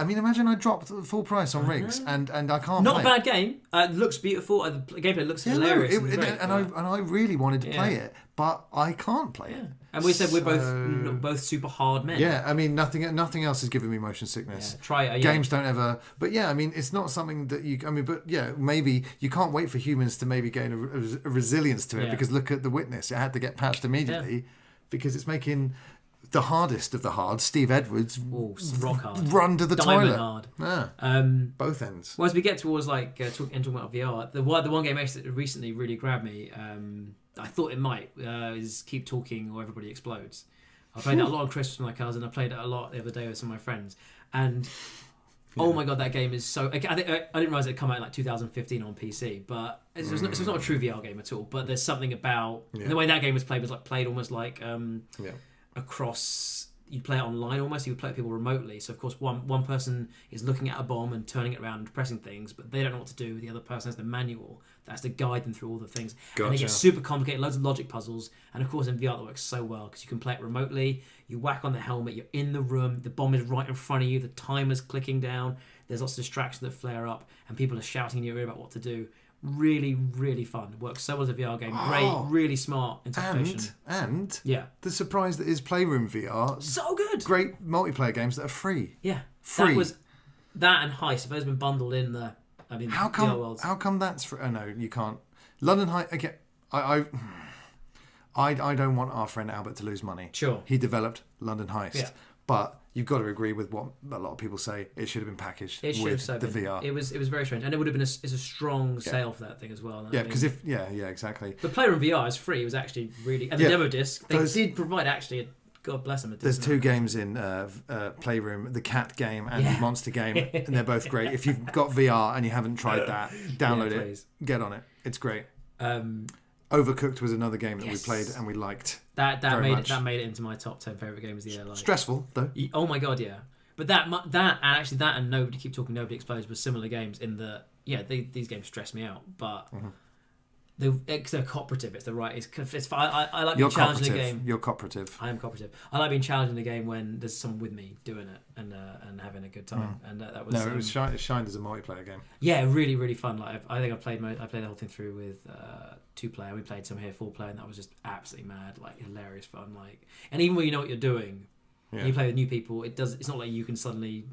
mean, imagine I dropped the full price on rigs and I can't. Not play a bad game. It looks beautiful. The gameplay looks hilarious. I really wanted to play it, but I can't play it. And we said we're both super hard men. Yeah, I mean, nothing else has given me motion sickness. Yeah, try it. Games don't ever. But yeah, I mean, it's not something that you. I mean, but yeah, maybe you can't wait for humans to maybe gain a resilience to it, because look at The Witness. It had to get patched immediately because it's making the hardest of the hard, Steve Edwards, rock hard, run to the Diamond toilet. Hard. Yeah. Both ends. Well, as we get towards talking about VR, the one game that recently really grabbed me, I thought it might, is Keep Talking or Everybody Explodes. I played that a lot on Christmas with my cousin. I played it a lot the other day with some of my friends, and oh my god, that game is so. I didn't realize it come out in like 2015 on PC, but it's not a true VR game at all. But there's something about the way that game was played almost like across. You'd play it online almost. You would play with people remotely. So of course, one person is looking at a bomb and turning it around and pressing things, but they don't know what to do. The other person has the manual that's to guide them through all the things. Gotcha. And it gets super complicated, loads of logic puzzles. And of course, in VR that works so well because you can play it remotely. You whack on the helmet. You're in the room. The bomb is right in front of you. The timer's clicking down. There's lots of distractions that flare up, and people are shouting in your ear about what to do. Really, really fun. It works so well as a VR game. Great, really smart interpretation. And the surprise that is Playroom VR. So good. Great multiplayer games that are free. Yeah. Free. That was that and Heist. If those have been bundled in the VR worlds. How come that's free? Oh no, you can't. London Heist again. I don't want our friend Albert to lose money. Sure. He developed London Heist. Yeah. But you've got to agree with what a lot of people say. It should have been packaged with the VR. It was very strange, and it would have been a strong sale for that thing as well. Yeah, because exactly. The Playroom VR is free. It was actually really, and the demo disc they did provide actually. God bless them. There's two games in Playroom: the cat game and the monster game, and they're both great. If you've got VR and you haven't tried that, download it. Get on it. It's great. Overcooked was another game that we played and we liked. That made it into my top 10 favorite games of the year. Like, stressful though. Oh my god, yeah. But that and Nobody Explodes were similar games in the these games stress me out, but they're cooperative. It's the right. I like being challenged in a game. You're cooperative. I am cooperative. I like being challenged in a game when there's someone with me doing it and having a good time. And that was it shined as a multiplayer game. Yeah, really, really fun. Like I think I played the whole thing through with 2-player. We played some here 4-player, and that was just absolutely mad, like hilarious fun. Like, and even when you know what you're doing, and you play with new people, it's not like you can suddenly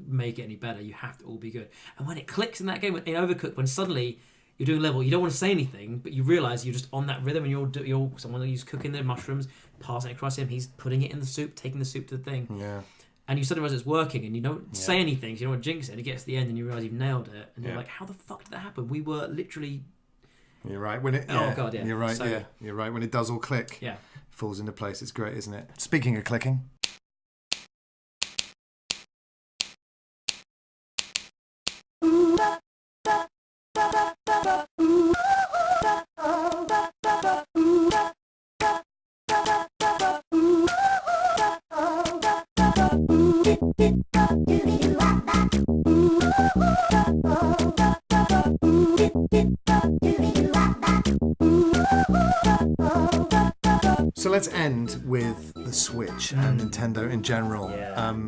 make it any better. You have to all be good. And when it clicks in that game in Overcooked, when suddenly you're doing a level, you don't want to say anything, but you realise you're just on that rhythm, and you're someone who's cooking their mushrooms, passing it across him, he's putting it in the soup, taking the soup to the thing. Yeah. And you suddenly realise it's working, and you don't say anything, so you don't want to jinx it, and it gets to the end, and you realise you've nailed it, and you're like, how the fuck did that happen? We were literally... You're right. When it, oh god, yeah. You're right. You're right. When it does all click, it falls into place. It's great, isn't it? Speaking of clicking. So let's end with the Switch and Nintendo in general. Yeah.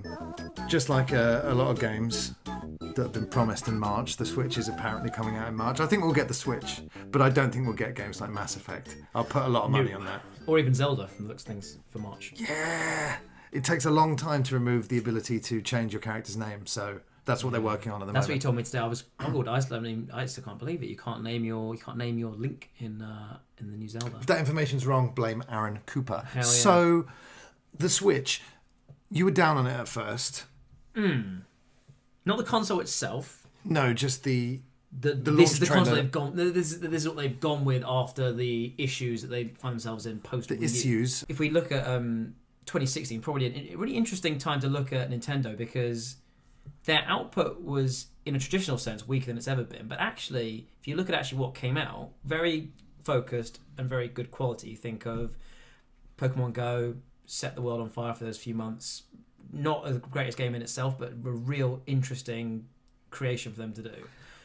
Just like a lot of games that have been promised in March, the Switch is apparently coming out in March. I think we'll get the Switch, but I don't think we'll get games like Mass Effect. I'll put a lot of money on that. Or even Zelda from the looks of things for March. Yeah. It takes a long time to remove the ability to change your character's name, so that's what they're working on at the That's what you moment. told me today. I was boggled. I still can't believe it. You can't name your Link in the new Zelda. If that information's wrong, blame Aaron Cooper. Hell yeah. So, the Switch, you were down on it at first. Not the console itself. No, just the This is the trailer. console they've gone. This is what they've gone with after the issues that they find themselves in post. The issues. If we look at 2016, probably a really interesting time to look at Nintendo because their output was, in a traditional sense, weaker than it's ever been. But actually, if you look at what came out, very focused and very good quality. You think of Pokemon Go, set the world on fire for those few months. Not the greatest game in itself, but a real interesting creation for them to do.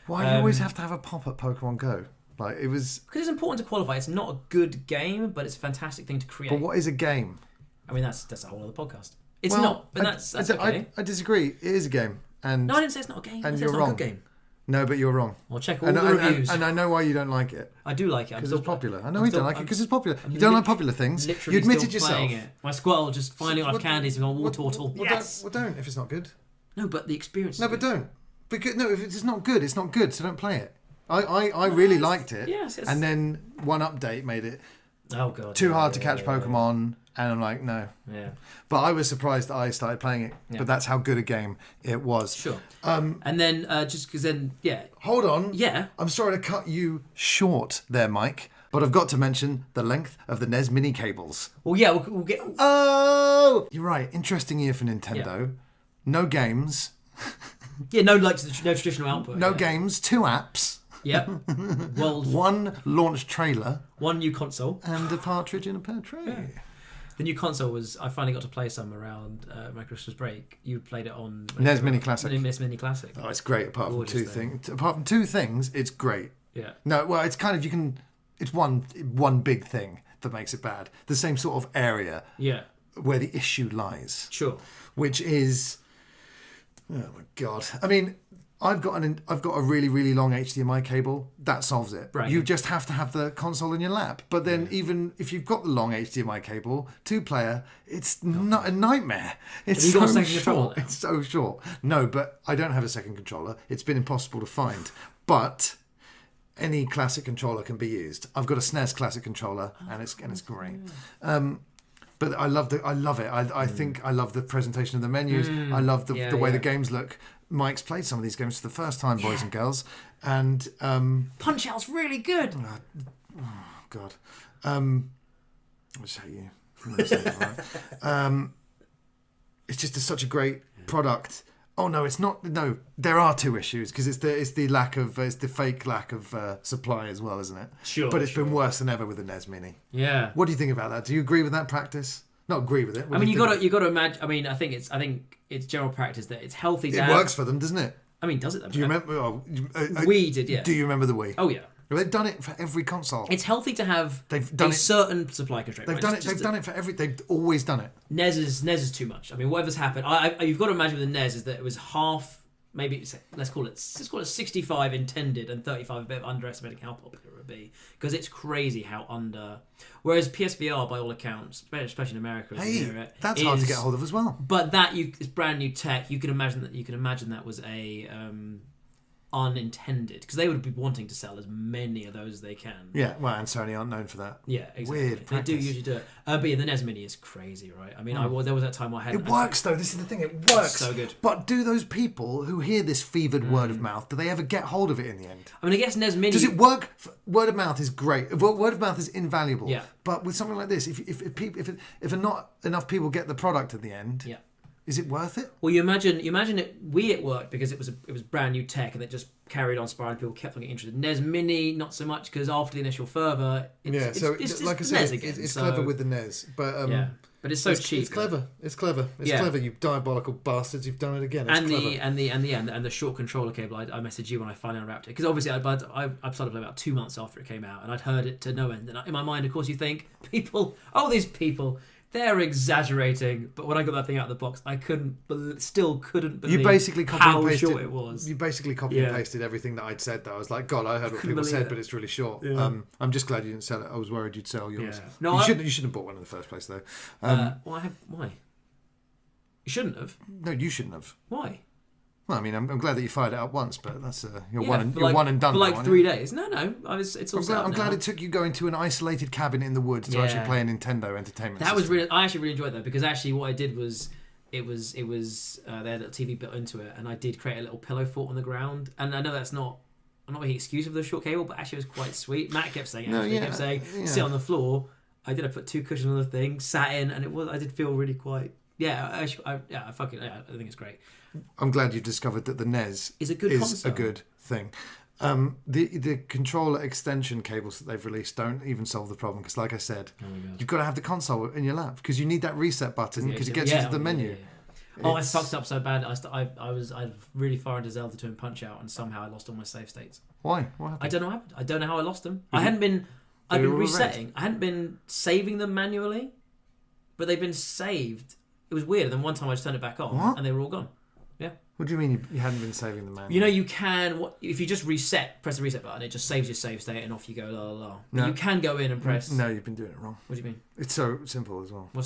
Why do you always have to have a pop at Pokemon Go? Like, it was... Because it's important to qualify. It's not a good game, but it's a fantastic thing to create. But what is a game? I mean, that's a whole other podcast. It's Well, not, but that's okay. I disagree. It is a game. And No, I didn't say it's not a game. and I said you're it's not wrong. a good game. No, but you're wrong. Well, check all the reviews. And I know why you don't like it. I do like it. Because it's popular. I know I'm you still- don't like it I'm- because it's popular. I'm You don't like popular things. Literally You admitted still yourself. playing it. My Squirtle just finally got off candies and gone Wartortle. Yes! Well, don't if it's not good. No, but the experience No, is but good. don't. Because no, if it's not good, it's not good. So don't play it. I really liked it. Yes, yes. And then one update made it Oh, God. too hard to yeah, catch yeah, Pokemon, and I'm like, no. Yeah. But I was surprised that I started playing it. Yeah. But that's how good a game it was. Sure. And then, just because then, Hold on. Yeah. I'm sorry to cut you short there, Mike. But I've got to mention the length of the NES mini cables. Well, yeah, we'll get... Oh! You're right. Interesting year for Nintendo. No games. Yeah, no traditional output. No yeah. games. 2 apps. Yep. Well, 1 launch trailer. one new console. And a partridge in a pear tree. Yeah. The new console was... I finally got to play some around my Christmas break. You played it on... NES Mini Classic. NES Mini Classic. Oh, it's great. Apart from Gorgeous two things. Apart from 2 things, it's great. Yeah. No, well, it's kind of... You can... It's one big thing that makes it bad. The same sort of area Yeah. where the issue lies. Sure. Which is... Oh, my God. I mean... I've got a really, really long HDMI cable. That solves it. Right. You just have to have the console in your lap. But then even if you've got the long HDMI cable, 2-player, it's not a nightmare. It's you got a so second controller short. now? It's so short. No, but I don't have a second controller. It's been impossible to find. But any classic controller can be used. I've got a SNES classic controller, and it's great. But I love it. I think I love the presentation of the menus. I love the way the games look. Mike's played some of these games for the first time, boys and girls, and Punch Out's really good. oh God, I'll show you. It's just such a great product. Oh no, it's not. No, there are 2 issues because it's the fake lack of supply as well, isn't it? Sure. But it's been worse than ever with the NES Mini. Yeah. What do you think about that? Do you agree with that practice? Not agree with it. What I do mean, you think? you got to imagine. I mean, I think it's general practice that it's healthy to It have. works for them, doesn't it? I mean, does it? Though? Do you remember? We did, yeah. Do you remember the Wii? Oh yeah. They've done it for every console. It's healthy to have They've done a it- certain supply constraint. They've right? done it. Just They've done it for every. They've always done it. NES is too much. I mean, whatever's happened, you've got to imagine with the NES is that it was half. Maybe let's call it 65 intended and 35 a bit of underestimating how popular it would be because it's crazy how under. Whereas PSVR, by all accounts, especially in America, as we hear it, That's hard to get hold of as well. But it's brand new tech. You can imagine that was a unintended because they would be wanting to sell as many of those as they can. Yeah, well, and Sony aren't known for that. Yeah, exactly. Weird They do practice. usually do it. But yeah, the NES Mini is crazy, right? I mean, there was that time where I had It works though. This is the thing. It works. So good. But do those people who hear this fevered word of mouth, do they ever get hold of it in the end? I mean, I guess NES Mini. Does it work? Word of mouth is great. Word of mouth is invaluable. Yeah. But with something like this, if not enough people get the product at the end, Yeah. is it worth it? Well, you imagine it worked because it was brand new tech and it just carried on spiraling. People kept on getting interested. NES Mini, not so much because after the initial fervor, it's Like I said, NES again. it's so, clever with the NES, but yeah. But it's so cheap. It's clever. It's clever. It's clever. You diabolical bastards! You've done it again. It's clever. And the short controller cable. I messaged you when I finally unwrapped it because obviously I started playing about 2 months after it came out, and I'd heard it to no end. And in my mind, of course, you think these people. They're exaggerating, but when I got that thing out of the box, I still couldn't believe you basically how short it was. You basically copy and pasted everything that I'd said, though. I was like, God, I heard what people said, but it's really short. Yeah. I'm just glad you didn't sell it. I was worried you'd sell yours. Yeah. No, you shouldn't have bought one in the first place, though. Why? You shouldn't have. No, you shouldn't have. Why? Well, I mean, I'm glad that you fired it up once, but that's you're one and done. For like 3 days. No, it's all. I'm glad it took you going to an isolated cabin in the woods to actually play a Nintendo Entertainment That System. was I actually really enjoyed that because actually what I did was it was they had a little TV built into it, and I did create a little pillow fort on the ground. And I know I'm not making excuse for the short cable, but actually it was quite sweet. Matt kept saying sit on the floor. I put 2 cushions on the thing, sat in, and I did feel really quite. I think it's great. I'm glad you've discovered that the NES is a good thing. The controller extension cables that they've released don't even solve the problem because, like I said, you've got to have the console in your lap because you need that reset button because it gets you to the menu. I fucked up so bad. I was really far into Zelda 2 and Punch Out, and somehow I lost all my save states. Why? What happened? I don't know what happened. I don't know how I lost them. I've been resetting. I hadn't been saving them manually, but they've been saved. It was weird. And then one time I just turned it back on, and they were all gone. Yeah. What do you mean you hadn't been saving them manually? You know, you can. If you just press the reset button, it just saves your save state, and off you go. La la la. No. You can go in and press. No, you've been doing it wrong. What do you mean? It's so simple as well. Well,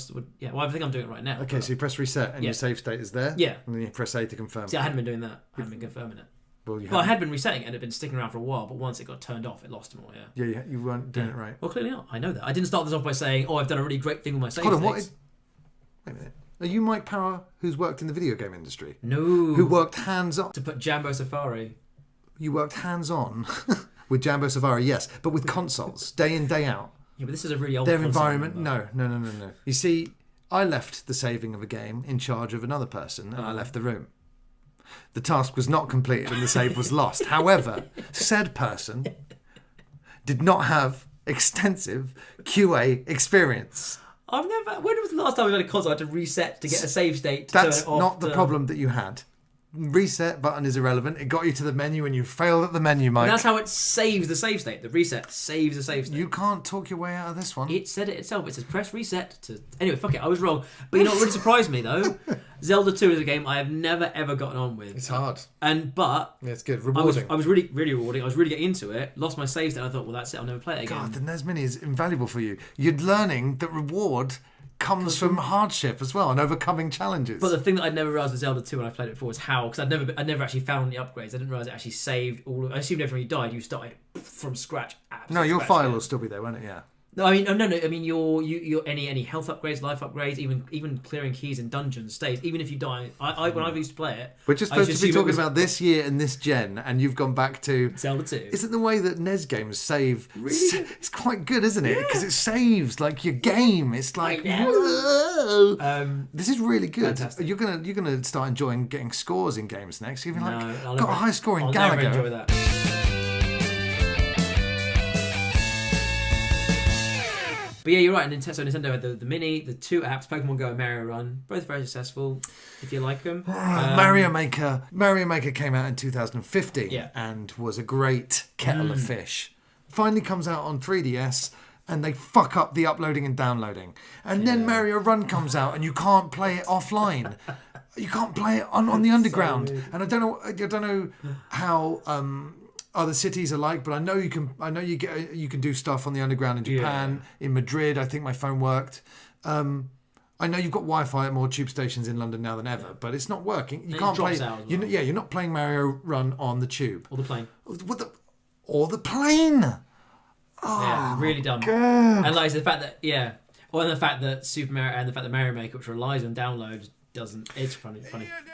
I think I'm doing it right now. Okay, so you press reset, and your save state is there. Yeah. And then you press A to confirm. See, I hadn't been doing that. I hadn't been confirming it. Well, I had been resetting it, and it had been sticking around for a while. But once it got turned off, it lost them all. Yeah. Yeah, you weren't doing it right. Well, clearly not. I know that. I didn't start this off by saying, "Oh, I've done a really great thing with my save states." Wait a minute. Are you Mike Power, who's worked in the video game industry? No. Who worked hands-on? To put Jambo Safari. You worked hands-on with Jambo Safari, yes, but with consoles, day in, day out. Yeah, but this is a really old Their environment, no. You see, I left the saving of a game in charge of another person, and I left the room. The task was not completed and the save was lost. However, said person did not have extensive QA experience. When was the last time we had a console I had to reset to get a save state? That's not the problem that you had. Reset button is irrelevant. It got you to the menu and you failed at the menu, Mike. And that's how it saves the save state. The reset saves the save state. You can't talk your way out of this one. It said it itself. It says press reset to... Anyway, fuck it. I was wrong. But you know what really surprised me, though? Zelda 2 is a game I have never, ever gotten on with. It's hard. Yeah, it's good. Rewarding. I was really, really rewarding. I was really getting into it. Lost my save state. I thought, well, that's it. I'll never play it again. God, the NES Mini is invaluable for you. You're learning that reward comes from hardship as well and overcoming challenges. But the thing that I'd never realised with Zelda 2 when I played it before was how, because I'd never actually found the upgrades. I didn't realise it actually saved all of... I assumed every time you died, you started from scratch. No, your file will still be there, won't it? Yeah. No, I mean, your any health upgrades, life upgrades, even clearing keys in dungeons stays. Even if you die, when I used to play it, we're just supposed to be talking about this year and this gen, and you've gone back to Zelda 2. Isn't the way that NES games save? Really? It's quite good, isn't it? Because it saves like your game. It's like whoa. This is really good. Fantastic. You're gonna start enjoying getting scores in games next. You're like, I'll got a high score in Galaga. Never enjoy that. But yeah, you're right. So Nintendo had the Mini, the 2 apps, Pokemon Go and Mario Run, both very successful. If you like them, Mario Maker came out in 2015 and was a great kettle of fish. Finally comes out on 3DS, and they fuck up the uploading and downloading. And then Mario Run comes out, and you can't play it offline. You can't play it on the underground. And I don't know how other cities are like, but I know you can do stuff on the underground in Japan, in Madrid. I think my phone worked. I know you've got Wi-Fi at more tube stations in London now than ever, but it's not working. You can't play. You're not playing Mario Run on the tube or the plane. Or the plane. Oh, yeah, really dumb. God. And like the fact that the fact that Super Mario and the fact that Mario Maker, which relies on downloads, doesn't. It's funny.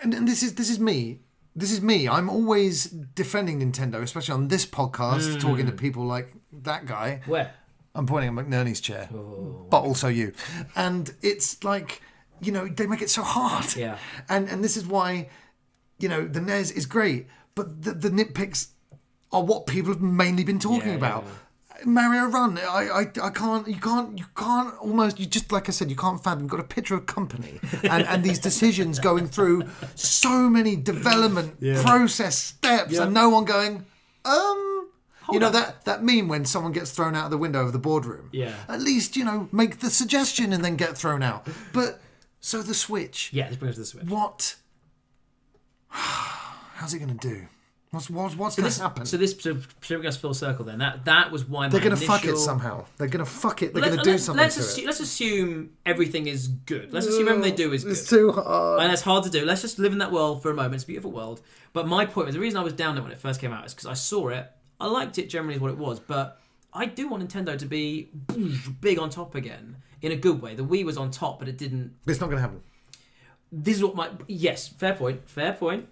And this is me. This is me. I'm always defending Nintendo, especially on this podcast, talking to people like that guy. Where? I'm pointing at McNerney's chair, but also you. And it's like, they make it so hard. Yeah. And this is why, the NES is great, but the nitpicks are what people have mainly been talking about. Mario Run. I can't. You can't almost. You just like I said. You can't fathom. You've got a picture of company and these decisions going through so many development process steps, and no one going. You know that meme when someone gets thrown out of the window of the boardroom. Yeah. At least make the suggestion and then get thrown out. But so the Switch. Yeah, this brings us to the Switch. What? How's it going to do? What's going to happen? So bring us full circle then. That was why they're going to fuck it somehow. They're going to fuck it. They're going to do something to it. Let's assume everything is good. Let's assume everything they do is good. It's too hard. And it's hard to do. Let's just live in that world for a moment. It's a beautiful world. But my point was, the reason I was down there when it first came out is because I saw it. I liked it generally as what it was. But I do want Nintendo to be big on top again. In a good way. The Wii was on top, but it didn't... It's not going to happen. This is what yes, fair point.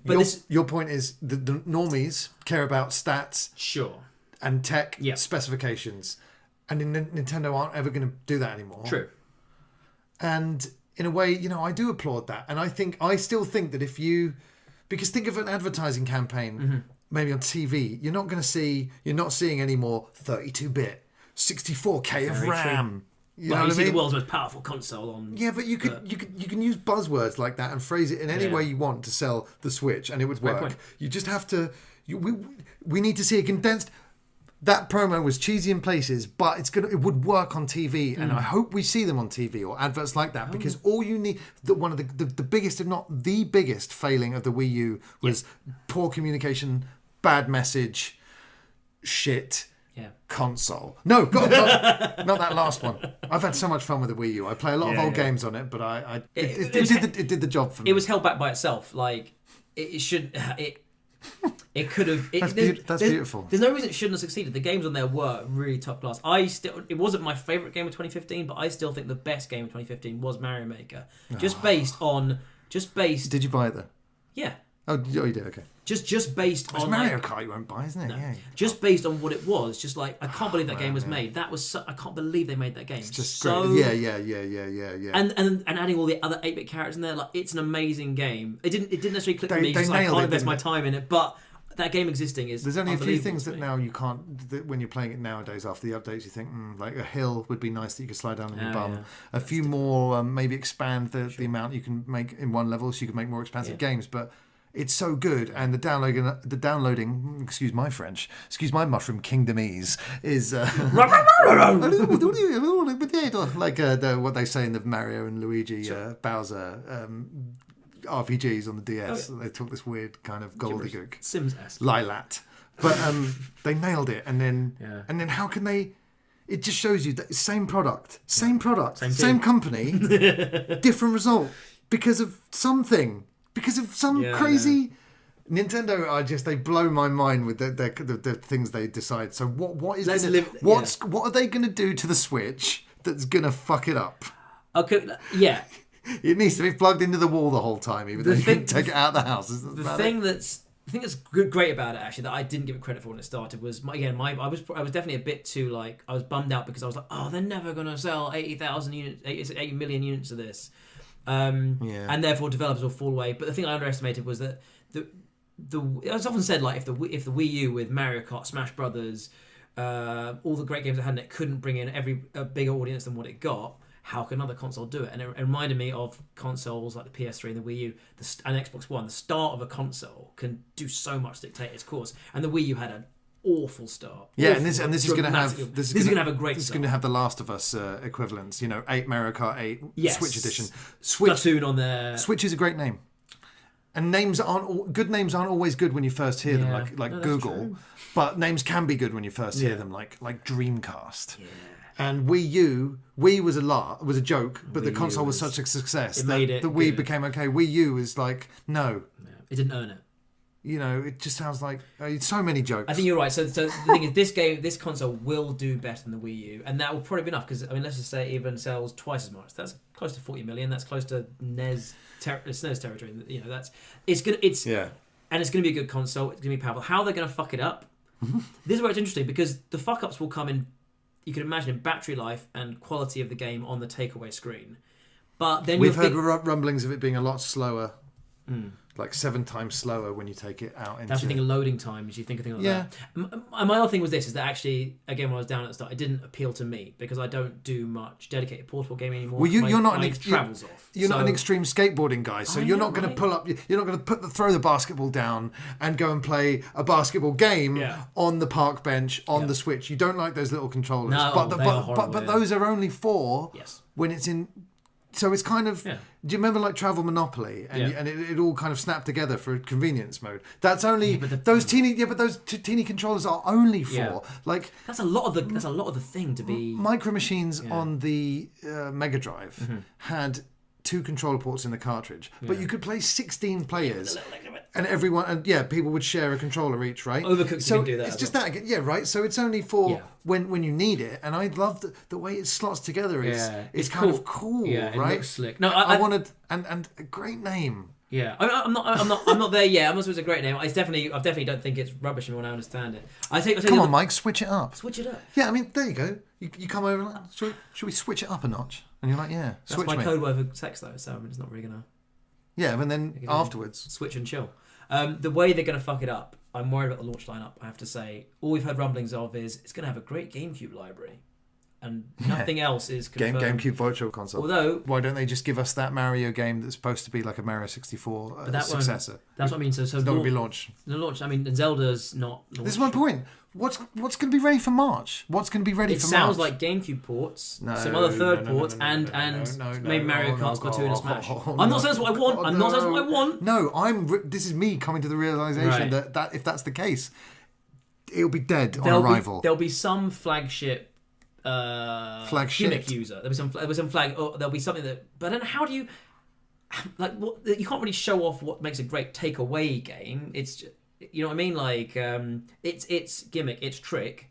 But your point is the normies care about stats, sure, and tech specifications, and Nintendo aren't ever going to do that anymore. True. And in a way, I do applaud that, and I still think that because think of an advertising campaign, maybe on TV, you're not seeing any more 32-bit, 64K of RAM. True. You know what I mean? The world's most powerful console on. Yeah, but you can use buzzwords like that and phrase it in any way you want to sell the Switch, and it would work. You just have to. We need to see a condensed. That promo was cheesy in places, but it would work on TV, and I hope we see them on TV or adverts like that, because all you need. One of the biggest, if not the biggest, failing of the Wii U was poor communication, bad message, shit. Yeah. Console. No, God, not that last one. I've had so much fun with the Wii U. I play a lot of old games on it, but it did the job for me. It was held back by itself. Like it could have. That's beautiful. There's no reason it shouldn't have succeeded. The games on there were really top class. It wasn't my favourite game of 2015, but I still think the best game of 2015 was Mario Maker. Just based. Did you buy it though? Yeah. Oh, you did. Okay. Just based on Mario Kart, you won't buy, isn't it? No. Yeah. Just based on what it was, just like I can't believe that game was made. That was I can't believe they made that game. It's just so great. Yeah. And adding all the other 8-bit characters in there, like it's an amazing game. It didn't necessarily click with me because I can't invest my time in it, but that game existing is. There's only a few things that now you can't. That when you're playing it nowadays, after the updates, you think like a hill would be nice that you could slide down on your bum. Yeah. A few more, maybe expand the amount you can make in one level, so you can make more expansive games, but. It's so good, and the downloading. Excuse my French. Excuse my Mushroom Kingdomese. Is like what they say in the Mario and Luigi Bowser RPGs on the DS. They talk this weird kind of gobbledygook. Sims-esque. Lilat, but they nailed it. And then how can they? It just shows you that same product, same company, different result because of something. Because of some crazy Nintendo, they blow my mind with the things they decide. So what are they going to do to the Switch that's going to fuck it up? Okay, yeah. It needs to be plugged into the wall the whole time, even though you can take it out of the house. The thing that's great about it actually that I didn't give it credit for when it started was I was definitely a bit too I was bummed out because I was like, oh, they're never going to sell 80 million units of this. And therefore developers will fall away. But the thing I underestimated was that it was often said like if the Wii U with Mario Kart, Smash Brothers, all the great games it had in it couldn't bring in a bigger audience than what it got, how can another console do it? And it reminded me of consoles like the PS3 and the Wii U and Xbox One. The start of a console can do so much to dictate its course, and the Wii U had an awful start. Yeah, and this is going to have a great start. This is going to have the Last of Us equivalents. 8 Mario Kart 8 Switch edition. Splatoon on there. Switch is a great name, and names aren't always good when you first hear them. Like Google, true. But names can be good when you first hear them. Like Dreamcast. Yeah. And Wii was a joke, but the console was such a success that the Wii became okay. Wii U is like no, it didn't earn it. It just sounds like so many jokes. I think you're right. So the thing is, this console will do better than the Wii U, and that will probably be enough. Because let's just say it even sells twice as much. That's close to 40 million. That's close to SNES territory. And it's gonna be a good console. It's gonna be powerful. How they're gonna fuck it up? This is where it's interesting because the fuck ups will come in. You can imagine in battery life and quality of the game on the takeaway screen. But then we've heard rumblings of it being a lot slower. like 7 times slower when you take it out into... That's the thing of loading times. You think of things like that. And my other thing was this, is that actually, again, when I was down at the start, it didn't appeal to me because I don't do much dedicated portable gaming anymore. Well, you're not travels off. You're not an extreme skateboarding guy, so you're not going to pull up. You're not going to throw the basketball down and go and play a basketball game on the park bench on the Switch. You don't like those little controllers, No, but those are only for when it's in. So it's kind of. Yeah. Do you remember like Travel Monopoly and it all kind of snapped together for convenience mode? That's only those teeny controllers are only for like. That's a lot of the thing to be. Micro Machines on the Mega Drive had 2 controller ports in the cartridge, but you could play 16 players. And everyone, people would share a controller each, right? Overcooked, so you can do that. It's just that, right? So it's only for when you need it, and I love the way it slots together. It's kind of cool, right? It looks slick. No, I wanted and a great name. Yeah, I'm not there yet. I'm not sure it's a great name. I definitely don't think it's rubbish when I understand it. Come on, Mike, switch it up. Switch it up. Yeah, I mean, there you go. You come over and like, should we switch it up a notch? And you're like, yeah, that's switch my me. code word for sex though, so it's not really gonna. Yeah, and then afterwards, switch and chill. The way they're gonna fuck it up, I'm worried about the launch lineup. I have to say, all we've heard rumblings of is it's gonna have a great GameCube library. And nothing else is confirmed. GameCube Virtual Console. Although, why don't they just give us that Mario game that's supposed to be like a Mario 64 successor? That's what I mean. So it's not going to be launched. The launch. I mean, Zelda's not launched. This is my point. What's going to be ready for March? What's going to be ready for March? It sounds like GameCube ports, some other third ports, and maybe Mario Kart, Splatoon, and Smash. I'm not saying that's what I want. I'm not saying that's what I want. No, this is me coming to the realization that if that's the case, it'll be dead on arrival. There'll be some flagship gimmick user. There'll be some flag. Or there'll be something that. But then, how do you like? You can't really show off what makes a great takeaway game. It's you know what I mean. Like its gimmick, its trick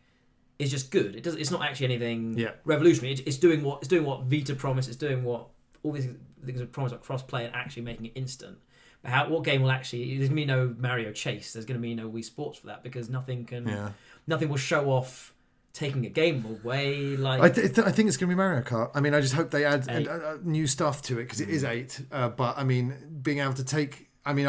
is just good. It's not actually anything revolutionary. It's doing what Vita promised. It's doing what all these things are promised, like cross-play and actually making it instant. But what game will actually? There's gonna be no Mario Chase. There's gonna be no Wii Sports for that because nothing will show off taking a game away. Like I think it's going to be Mario Kart. I mean, I just hope they add new stuff to it because it is 8. But I mean, being able to take. I mean,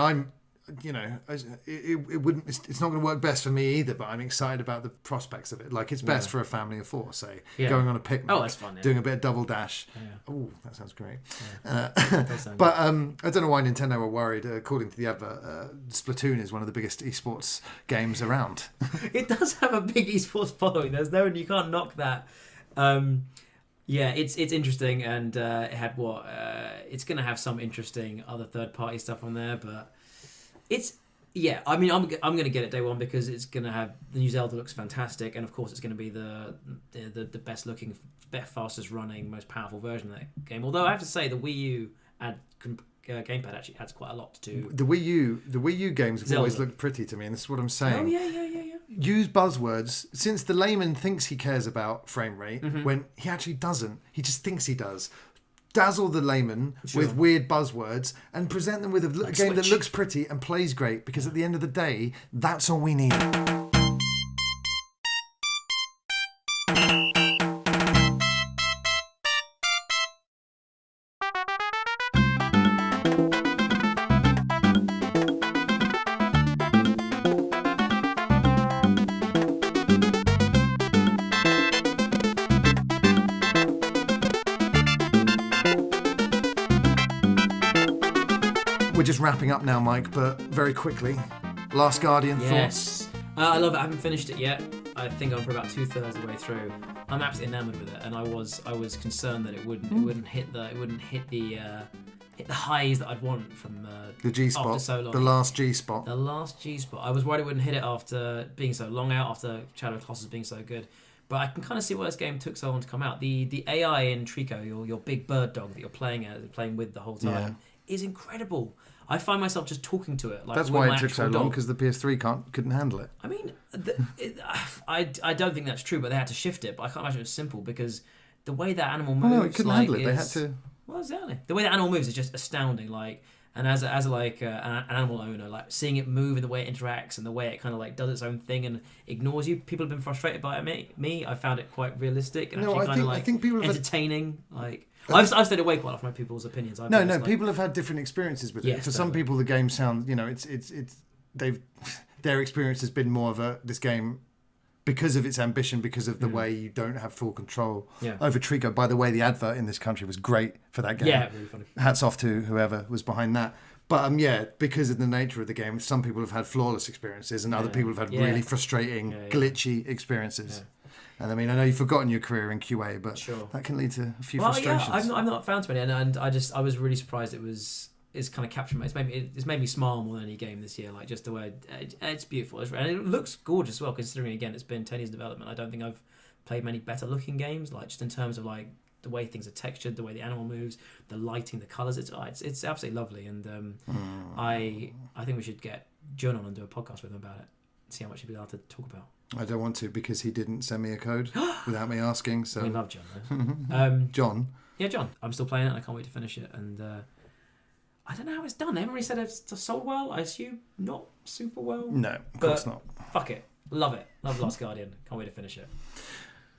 it wouldn't. It's not going to work best for me either. But I'm excited about the prospects of it. Like it's best for a family of 4, say, going on a picnic. Oh, that's fun. Yeah. Doing a bit of double dash. Yeah. Oh, that sounds great. Yeah. But I don't know why Nintendo were worried. According to the advert, Splatoon is one of the biggest esports games around. It does have a big esports following. You can't knock that. It's interesting, and it had it's going to have some interesting other third-party stuff on there, but it's I mean, I'm going to get it day one because it's going to have the new Zelda looks fantastic, and of course it's going to be the best looking, fastest running, most powerful version of that game. Although I have to say the Wii U gamepad actually adds quite a lot to the Wii U games have always looked pretty to me, and this is what I'm saying. Oh yeah. Use buzzwords, since the layman thinks he cares about frame rate when he actually doesn't. He just thinks he does. Dazzle the layman with weird buzzwords and present them with a game that looks pretty and plays great, because at the end of the day, that's all we need. We're just wrapping up now, Mike, but very quickly. Last Guardian thoughts? I love it. I haven't finished it yet. I think I'm for about 2/3 of the way through. I'm absolutely enamored with it, and I was concerned that it wouldn't hit the highs that I'd want from the G spot, after so long. The last G spot. The last G spot. I was worried it wouldn't hit it after being so long out, after Shadow of the Colossus being so good. But I can kind of see why this game took so long to come out. The AI in Trico, your big bird dog that you're playing with the whole time, is incredible. I find myself just talking to it. Like, that's why it took so long, because the PS3 couldn't handle it. I mean, I don't think that's true, but they had to shift it. But I can't imagine it was simple, because the way that animal moves... No, it couldn't handle it. They had to... Well, exactly. The way that animal moves is just astounding. Like, And as like an animal owner, like seeing it move and the way it interacts and the way it kind of like does its own thing and ignores you, people have been frustrated by it. Me, I found it quite realistic and actually kind of like entertaining. Like I've stayed away quite often from people's opinions. People have had different experiences with it. For some people, the game sounds, their experience has been more of this game. Because of its ambition, because of the way you don't have full control over Trico. By the way, the advert in this country was great for that game. Yeah, really funny. Hats off to whoever was behind that. But because of the nature of the game, some people have had flawless experiences and other people have had really frustrating, glitchy experiences. Yeah. And I mean, I know you've forgotten your career in QA, but that can lead to a few frustrations. Yeah, I've not found too many, and I was really surprised it's kind of captured me. It's made me smile more than any game this year. Like just the way it's beautiful, and it looks gorgeous as well. Considering again, it's been 10 years development. I don't think I've played many better looking games. Like just in terms of like the way things are textured, the way the animal moves, the lighting, the colours. It's absolutely lovely. And I think we should get John on and do a podcast with him about it. See how much he'd be able to talk about. I don't want to because he didn't send me a code without me asking. So we love John. John. Yeah, John. I'm still playing it and I can't wait to finish it. And I don't know how it's done. They haven't really said it's sold well. I assume not super well. No, of course not. Fuck it. Love it. Love Last Guardian. Can't wait to finish it.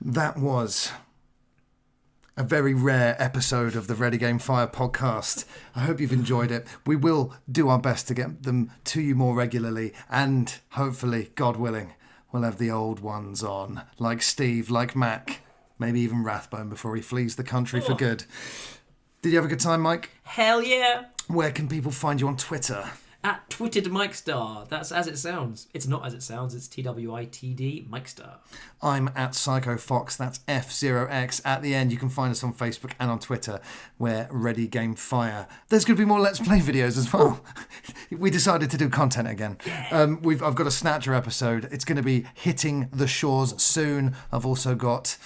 That was a very rare episode of the Ready Game Fire podcast. I hope you've enjoyed it. We will do our best to get them to you more regularly. And hopefully, God willing, we'll have the old ones on. Like Steve, like Mac, maybe even Rathbone before he flees the country for good. Did you have a good time, Mike? Hell yeah! Where can people find you on Twitter? At Twitted Mikestar. That's as it sounds. It's not as it sounds. It's TWITD Mikestar. I'm at Psycho Fox. That's F0X at the end. You can find us on Facebook and on Twitter. We're Ready Game Fire. There's going to be more Let's Play videos as well. We decided to do content again. Yeah. I've got a Snatcher episode. It's going to be hitting the shores soon. I've also got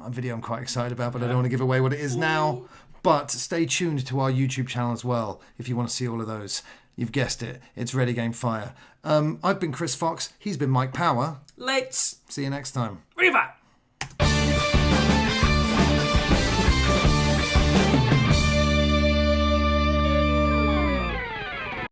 a video I'm quite excited about, but I don't want to give away what it is now. But stay tuned to our YouTube channel as well if you want to see all of those. You've guessed it. It's Ready Game Fire. I've been Chris Fox. He's been Mike Power. Let's see you next time. Riva!